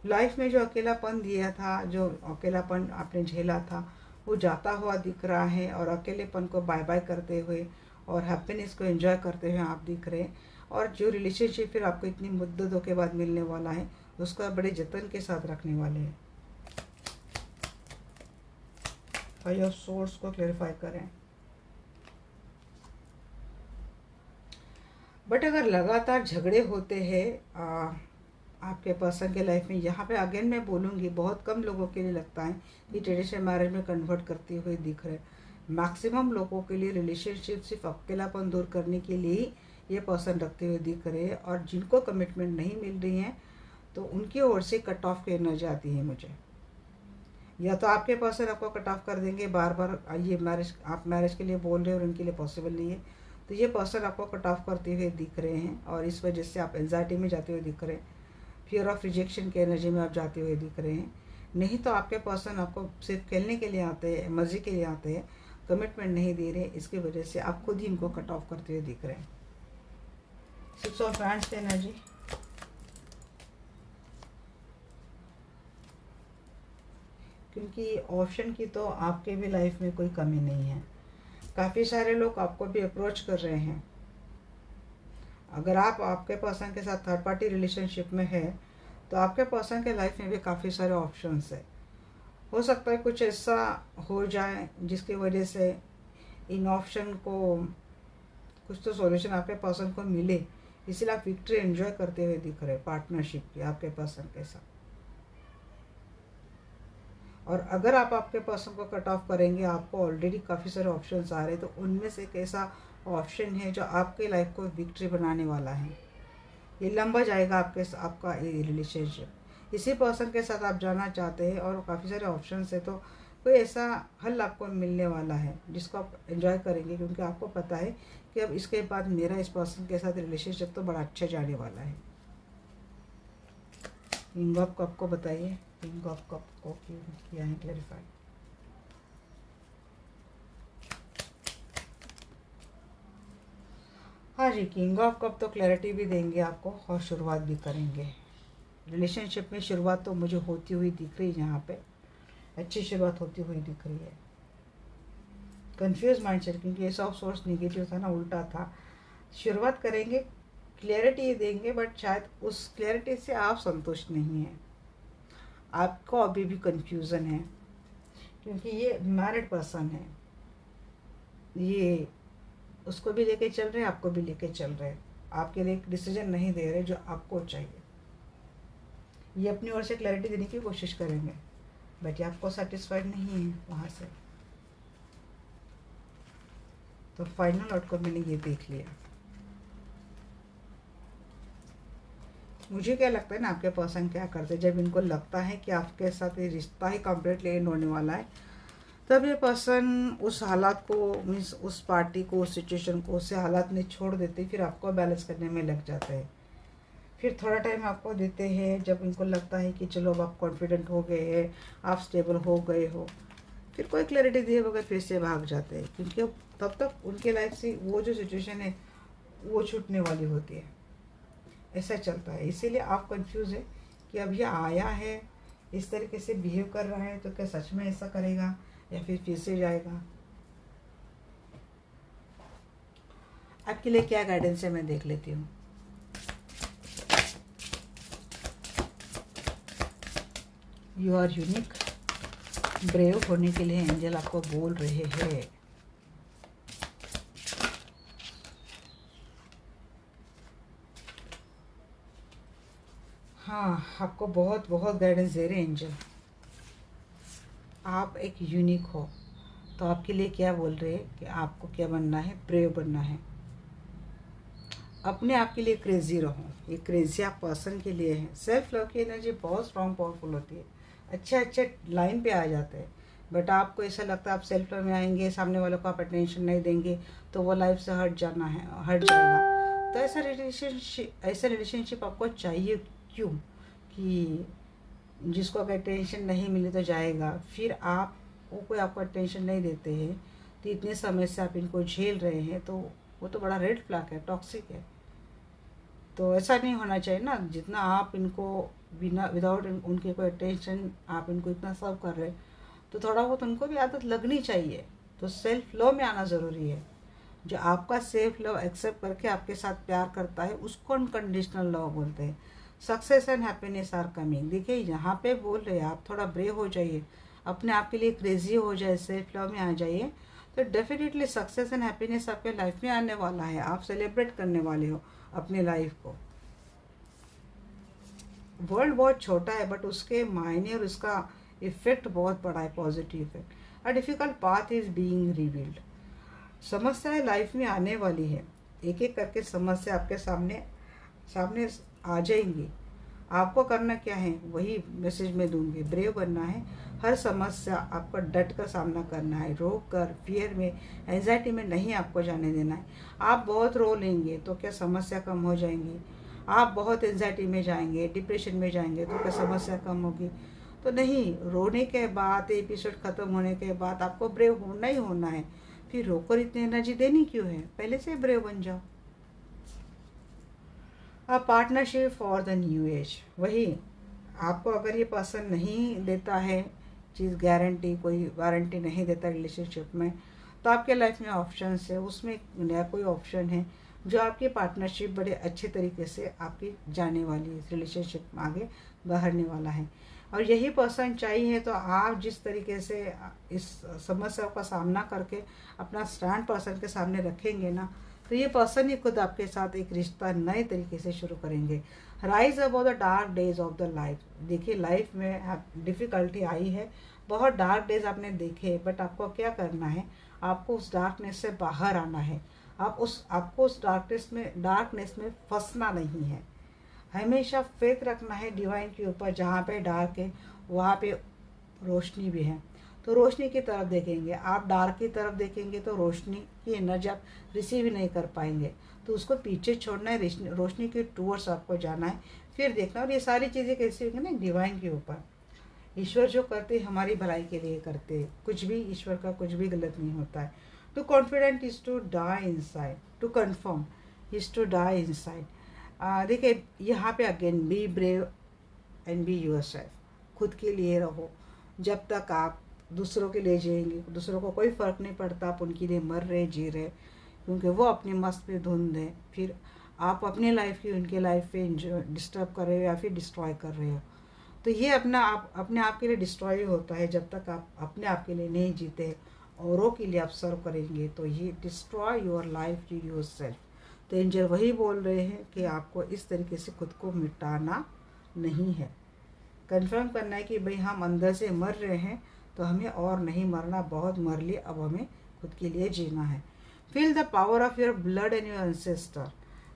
A: लाइफ में जो अकेलापन दिया था, जो अकेलापन आपने झेला था, वो जाता हुआ दिख रहा है। और अकेलेपन को बाय बाय करते हुए और हैप्पीनेस को एंजॉय करते हुए आप दिख रहे हैं। और जो रिलेशनशिप फिर आपको इतनी मुद्दतों के बाद मिलने वाला है, उसको आप बड़े जतन के साथ रखने वाले हैं। फाइव ऑफ सोर्स को क्लेरिफाई करें। बट अगर लगातार झगड़े होते हैं आपके पर्सन के लाइफ में, यहाँ पे अगेन मैं बोलूँगी बहुत कम लोगों के लिए लगता है कि ट्रेडिशनल मैरिज में कन्वर्ट करते हुए दिख रहे। मैक्सिमम लोगों के लिए रिलेशनशिप सिर्फ अकेलापन दूर करने के लिए ही ये पर्सन रखते हुए दिख रहे हैं। और जिनको कमिटमेंट नहीं मिल रही है तो उनकी ओर से कट ऑफ की एनर्जी आती है मुझे। या तो आपके पर्सन आपको कट ऑफ कर देंगे बार बार, ये आप मैरिज के लिए बोल रहे हो और उनके लिए पॉसिबल नहीं है, तो ये पर्सन आपको कट ऑफ करते हुए दिख रहे हैं। और इस वजह से आप एंजाइटी में जाते हुए दिख रहे हैं, फियर ऑफ रिजेक्शन के एनर्जी में आप जाते हुए दिख रहे हैं। नहीं तो आपके पर्सन आपको सिर्फ खेलने के लिए आते हैं, मर्जी के लिए आते हैं, कमिटमेंट नहीं दे रहे, इसकी वजह से आप खुद ही इनको कट ऑफ करते हुए दिख रहे हैं। 6 ऑफ हैंड्स की एनर्जी, क्योंकि ऑप्शन की तो आपके भी लाइफ में कोई कमी नहीं है। काफ़ी सारे लोग आपको भी अप्रोच कर रहे हैं। अगर आप आपके पर्सन के साथ थर्ड पार्टी रिलेशनशिप में है तो आपके पर्सन के लाइफ में भी काफ़ी सारे ऑप्शंस है। हो सकता है कुछ ऐसा हो जाए जिसकी वजह से इन ऑप्शन को कुछ तो सॉल्यूशन आपके पर्सन को मिले, इसलिए आप विक्ट्री एंजॉय करते हुए दिख रहे पार्टनरशिप की आपके पर्सन के साथ। और अगर आप आपके पर्सन को कट ऑफ करेंगे, आपको ऑलरेडी काफ़ी सारे ऑप्शंस आ रहे हैं, तो उनमें से एक ऐसा ऑप्शन है जो आपके लाइफ को विक्ट्री बनाने वाला है। ये लंबा जाएगा आपका ये रिलेशनशिप। इसी पर्सन के साथ आप जाना चाहते हैं और काफ़ी सारे ऑप्शंस है, तो कोई ऐसा हल आपको मिलने वाला है जिसको आप एंजॉय करेंगे, क्योंकि आपको पता है कि अब इसके बाद मेरा इस पर्सन के साथ रिलेशनशिप तो बड़ा अच्छा जाने वाला है। किंग ऑफ कप को बताइए, किंग ऑफ कप को क्यों किया है क्लैरिफाई। हाँ जी, किंग ऑफ कप तो क्लैरिटी भी देंगे आपको और शुरुआत भी करेंगे। रिलेशनशिप में शुरुआत तो मुझे होती हुई दिख रही है, यहाँ पे अच्छी शुरुआत होती हुई दिख रही है। कंफ्यूज माइंडसेट, क्योंकि ये ऑफ सोर्स नेगेटिव था ना, उल्टा था। शुरुआत करेंगे, क्लैरिटी देंगे, बट शायद उस क्लैरिटी से आप संतुष्ट नहीं हैं, आपको अभी भी कंफ्यूजन है, क्योंकि ये मैरिड पर्सन है, ये उसको भी लेके चल रहे हैं, आपको भी लेके चल रहे हैं, आपके लिए एक डिसीजन नहीं दे रहे जो आपको चाहिए। ये अपनी ओर से क्लैरिटी देने की कोशिश करेंगे, बट ये आपको सेटिस्फाइड नहीं है वहाँ से। तो फाइनल आउटकम मैंने ये देख लिया। मुझे क्या लगता है ना, आपके पर्सन क्या करते हैं, जब इनको लगता है कि आपके साथ ये रिश्ता ही कम्प्लीटली एंड होने वाला है, तब ये पर्सन उस हालात को, मीन्स उस पार्टी को, उस सिचुएशन को, उस हालात में छोड़ देते, फिर आपको बैलेंस करने में लग जाते हैं। फिर थोड़ा टाइम आपको देते हैं, जब इनको लगता है कि चलो अब आप कॉन्फिडेंट हो गए हैं, आप स्टेबल हो गए हो, फिर कोई क्लैरिटी दिए बगैर फिर से भाग जाते हैं, क्योंकि तब तक उनके लाइफ से वो जो सिचुएशन है वो छूटने वाली होती है। ऐसा चलता है, इसीलिए आप कंफ्यूज है कि अब ये आया है, इस तरीके से बिहेव कर रहा है, तो क्या सच में ऐसा करेगा या फिर से जाएगा। आपके लिए क्या गाइडेंस है मैं देख लेती हूँ। यू आर यूनिक, ब्रेव होने के लिए एंजल आपको बोल रहे हैं। हाँ, आपको बहुत बहुत गाइडेंस दे रहे हैं एंजल। आप एक यूनिक हो, तो आपके लिए क्या बोल रहे हैं कि आपको क्या बनना है, ब्रेव बनना है, अपने आप के लिए क्रेजी रहो। ये क्रेजी आप पर्सन के लिए है। सेल्फ लव की एनर्जी बहुत स्ट्रॉन्ग पावरफुल होती है, अच्छे अच्छे लाइन पे आ जाते हैं, बट आपको ऐसा लगता है आप सेल्फ लव में आएंगे, सामने वालों को आप अटेंशन नहीं देंगे तो वो लाइफ से हट जाएगा। तो ऐसा रिलेशनशिप आपको चाहिए क्यों, कि जिसको अगर अटेंशन नहीं मिले तो जाएगा, फिर आप वो कोई आपको अटेंशन नहीं देते हैं, तो इतने समय से आप इनको झेल रहे हैं, तो वो तो बड़ा रेड फ्लैग है, टॉक्सिक है। तो ऐसा नहीं होना चाहिए ना, जितना आप इनको बिना विदाउट उनके कोई टेंशन आप इनको इतना सर्व कर रहे हैं, तो थोड़ा बहुत उनको भी आदत लगनी चाहिए। तो सेल्फ लव में आना ज़रूरी है। जो आपका सेल्फ लव एक्सेप्ट करके आपके साथ प्यार करता है उसको अनकंडीशनल लव बोलते हैं। Success and happiness are coming. देखिए यहाँ पे बोल रहे हैं आप थोड़ा ब्रेव हो जाइए, अपने आप के लिए क्रेजी हो जाए, सेल्फ लव में आ जाइए, तो डेफिनेटली सक्सेस एंड हैप्पीनेस आपके लाइफ में आने वाला है। आप सेलिब्रेट करने वाले हो अपने लाइफ को। वर्ल्ड बहुत छोटा है बट उसके मायने और उसका इफेक्ट बहुत बड़ा है, positive effect. A difficult path is being revealed. समस्याएं लाइफ में आने वाली है, एक एक करके समस्या आपके सामने सामने आ जाएंगी। आपको करना क्या है वही मैसेज में दूंगी, ब्रेव बनना है। हर समस्या आपको डट कर सामना करना है, रोक कर फियर में एंजाइटी में नहीं आपको जाने देना है। आप बहुत रो लेंगे तो क्या समस्या कम हो जाएंगी? आप बहुत एंजाइटी में जाएंगे, डिप्रेशन में जाएंगे तो क्या समस्या कम होगी? तो नहीं, रोने के बाद एपिसोड ख़त्म होने के बाद आपको ब्रेव होना ही होना है। फिर रोकर इतनी एनर्जी देनी क्यों है? पहले से ब्रेव बन जाओ। A partnership for the new age. वही आपको अगर ये पसंद नहीं देता है चीज़, गारंटी कोई वारंटी नहीं देता रिलेशनशिप में, तो आपके लाइफ में ऑप्शंस है, उसमें नया कोई ऑप्शन है जो आपकी पार्टनरशिप बड़े अच्छे तरीके से आपकी जाने वाली है, रिलेशनशिप में आगे बढ़ने वाला है। और यही पर्सन चाहिए तो आप जिस तरीके से इस समस्या का सामना करके अपना स्टैंड पर्सन के सामने रखेंगे ना, तो ये पर्सन ही खुद आपके साथ एक रिश्ता नए तरीके से शुरू करेंगे। Rise about the dark days of the life. देखिए लाइफ में डिफ़िकल्टी आई है, बहुत डार्क डेज आपने देखे, बट आपको क्या करना है, आपको उस डार्कनेस से बाहर आना है। आपको उस डार्कनेस में फंसना नहीं है। हमेशा फेथ रखना है डिवाइन के ऊपर। जहाँ पे डार्क है वहाँ पे रोशनी भी है, तो रोशनी की तरफ देखेंगे। आप डार्क की तरफ देखेंगे तो रोशनी की एनर्जी आप रिसीव ही नहीं कर पाएंगे, तो उसको पीछे छोड़ना है, रोशनी के टूवर्ड्स आपको जाना है, फिर देखना। और ये सारी चीज़ें कैसी होंगी ना, डिवाइन के ऊपर। ईश्वर जो करते हमारी भलाई के लिए करते, कुछ भी ईश्वर का कुछ भी गलत नहीं होता है। To confident is to die inside, to confirm is to die inside. देखिए यहाँ पे again be brave and be yourself. खुद के लिए रहो। जब तक आप दूसरों के लिए जिएंगे, दूसरों को कोई फ़र्क नहीं पड़ता आप उनके लिए मर रहे जी रहे, क्योंकि वो अपने मस्त में धुंध है। फिर आप अपने लाइफ की उनके लाइफ पे डिस्टर्ब कर रहे हो या फिर डिस्ट्रॉय कर रहे हो। तो ये अपने आप के लिए डिस्ट्रॉय होता है। जब तक आप अपने आप के लिए नहीं जीते, औरों के लिए आप सर्व करेंगे, तो ये destroy your life to yourself. तो एंजल वही बोल रहे हैं कि आपको इस तरीके से खुद को मिटाना नहीं है। कंफर्म करना है कि भाई हम अंदर से मर रहे हैं, तो हमें और नहीं मरना, बहुत मर लिए, अब हमें खुद के लिए जीना है। Feel the power of your blood and your ancestor.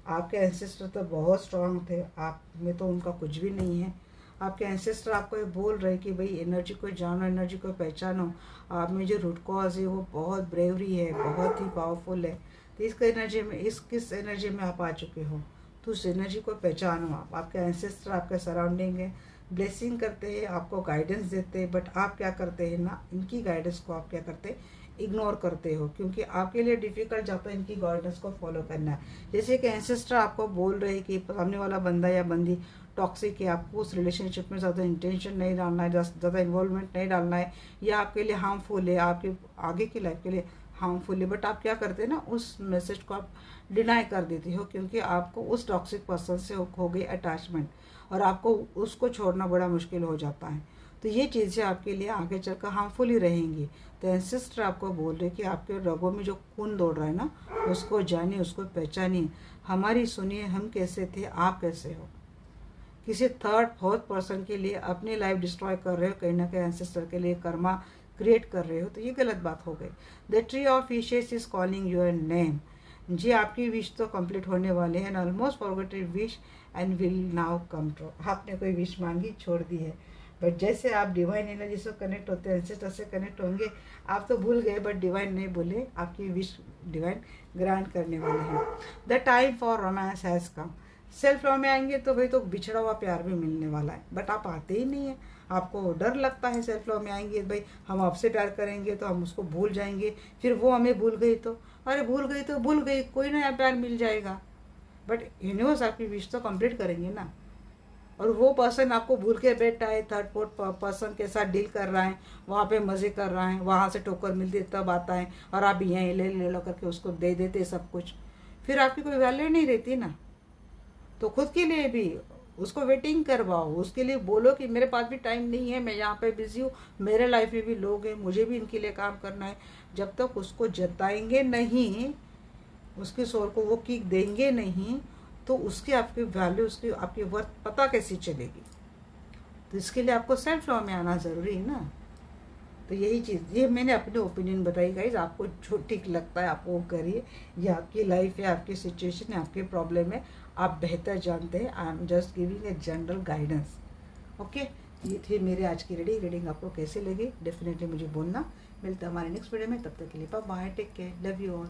A: आपके एंसेस्टर तो बहुत स्ट्रांग थे, आप में तो उनका कुछ भी नहीं है। आपके एंसेस्टर आपको ये बोल रहे कि भाई एनर्जी को जानो, एनर्जी को पहचानो। आप में जो रूट कॉज है वो बहुत ब्रेवरी है, बहुत ही पावरफुल है। तो किस एनर्जी में आप आ चुके हो, तो उस एनर्जी को पहचानो। आपके एंसेस्टर आपके सराउंडिंग है, ब्लेसिंग करते हैं, आपको गाइडेंस देते हैं, बट आप क्या करते हैं ना, इनकी गाइडेंस को आप क्या करते हैं, इग्नोर करते हो, क्योंकि आपके लिए डिफ़िकल्ट जाता है इनकी गाइडेंस को फॉलो करना है। जैसे कि एंसेस्टर आपको बोल रहे हैं कि सामने वाला बंदा या बंदी टॉक्सिक है, आपको उस रिलेशनशिप में ज़्यादा इंटेंशन नहीं डालना है, ज़्यादा इन्वॉल्वमेंट नहीं डालना है, या आपके लिए हार्मफुल है, आपके आगे की लाइफ के लिए हार्मफुल है, बट आप क्या करते हैं ना, उस मैसेज को आप डिनाई कर देती हो, क्योंकि आपको उस टॉक्सिक पर्सन से हो गई अटैचमेंट और आपको उसको छोड़ना बड़ा मुश्किल हो जाता है। तो ये चीज़ें आपके लिए आगे चलकर हार्मफुल ही रहेंगी। तो एंसेस्टर आपको बोल रहे कि आपके रगों में जो खून दौड़ रहा है ना, उसको जानिए, उसको पहचानिए, हमारी सुनिए, हम कैसे थे, आप कैसे हो। किसी थर्ड फोर्थ पर्सन के लिए अपनी लाइफ डिस्ट्रॉय कर रहे हो, कहीं ना कहीं एंसेस्टर के लिए कर्मा क्रिएट कर रहे हो, तो ये गलत बात हो गई। The tree of wishes is calling your name. जी आपकी विश तो कंप्लीट होने वाले हैं, almost forgetted wish and will now come true. आपने कोई विश मांगी, छोड़ दी है, बट जैसे आप डिवाइन एनर्जी से कनेक्ट होते हैं, एंसेस्टर से कनेक्ट होंगे, आप तो भूल गए बट डिवाइन नहीं भूले, आपकी विश डिवाइन ग्रांट करने वाले हैं। The time for romance has come. Self love में आएंगे तो भाई तो बिछड़ा हुआ प्यार भी मिलने वाला है, बट आप आते ही नहीं है। आपको डर लगता है सेल्फ लव में आएंगे, भाई हम आपसे प्यार करेंगे तो हम उसको भूल जाएंगे, फिर वो हमें भूल गई तो, अरे भूल गई तो भूल गई, कोई नया प्यार मिल जाएगा। बट यूनिवर्स आपकी विश तो कंप्लीट करेंगे ना। और वो पर्सन आपको भूल के बैठा है, थर्ड फोर्थ पर्सन के साथ डील कर रहा है, वहाँ पे मज़े कर रहा है, वहाँ से ठोकर मिलती है तब आता है, और आप यहाँ ले लो करके उसको दे देते सब कुछ, फिर आपकी कोई वैल्यू नहीं रहती ना। तो खुद के लिए भी उसको वेटिंग करवाओ, उसके लिए बोलो कि मेरे पास भी टाइम नहीं है, मैं यहाँ पे बिजी हूँ, मेरे लाइफ में भी लोग हैं, मुझे भी इनके लिए काम करना है। जब तक उसको जताएंगे नहीं, उसके सोल को वो किक देंगे नहीं, तो उसकी आपकी वैल्यू, उसकी आपकी वर्थ पता कैसी चलेगी। तो इसके लिए आपको सेल्फ लॉ में आना ज़रूरी है ना। तो यही चीज़, ये मैंने अपने ओपिनियन बताई गाइज, आपको जो ठीक लगता है आप वो करिए। ये आपकी लाइफ है, आपकी सिचुएशन है, आपकी प्रॉब्लम है, आप बेहतर जानते हैं। I am just giving a general guidance. Okay, ये थी मेरे आज की रीडिंग आपको कैसी लगी डेफिनेटली मुझे बोलना। मिलता है हमारे नेक्स्ट वीडियो में, तब तक के लिए bye bye, take care, love you all.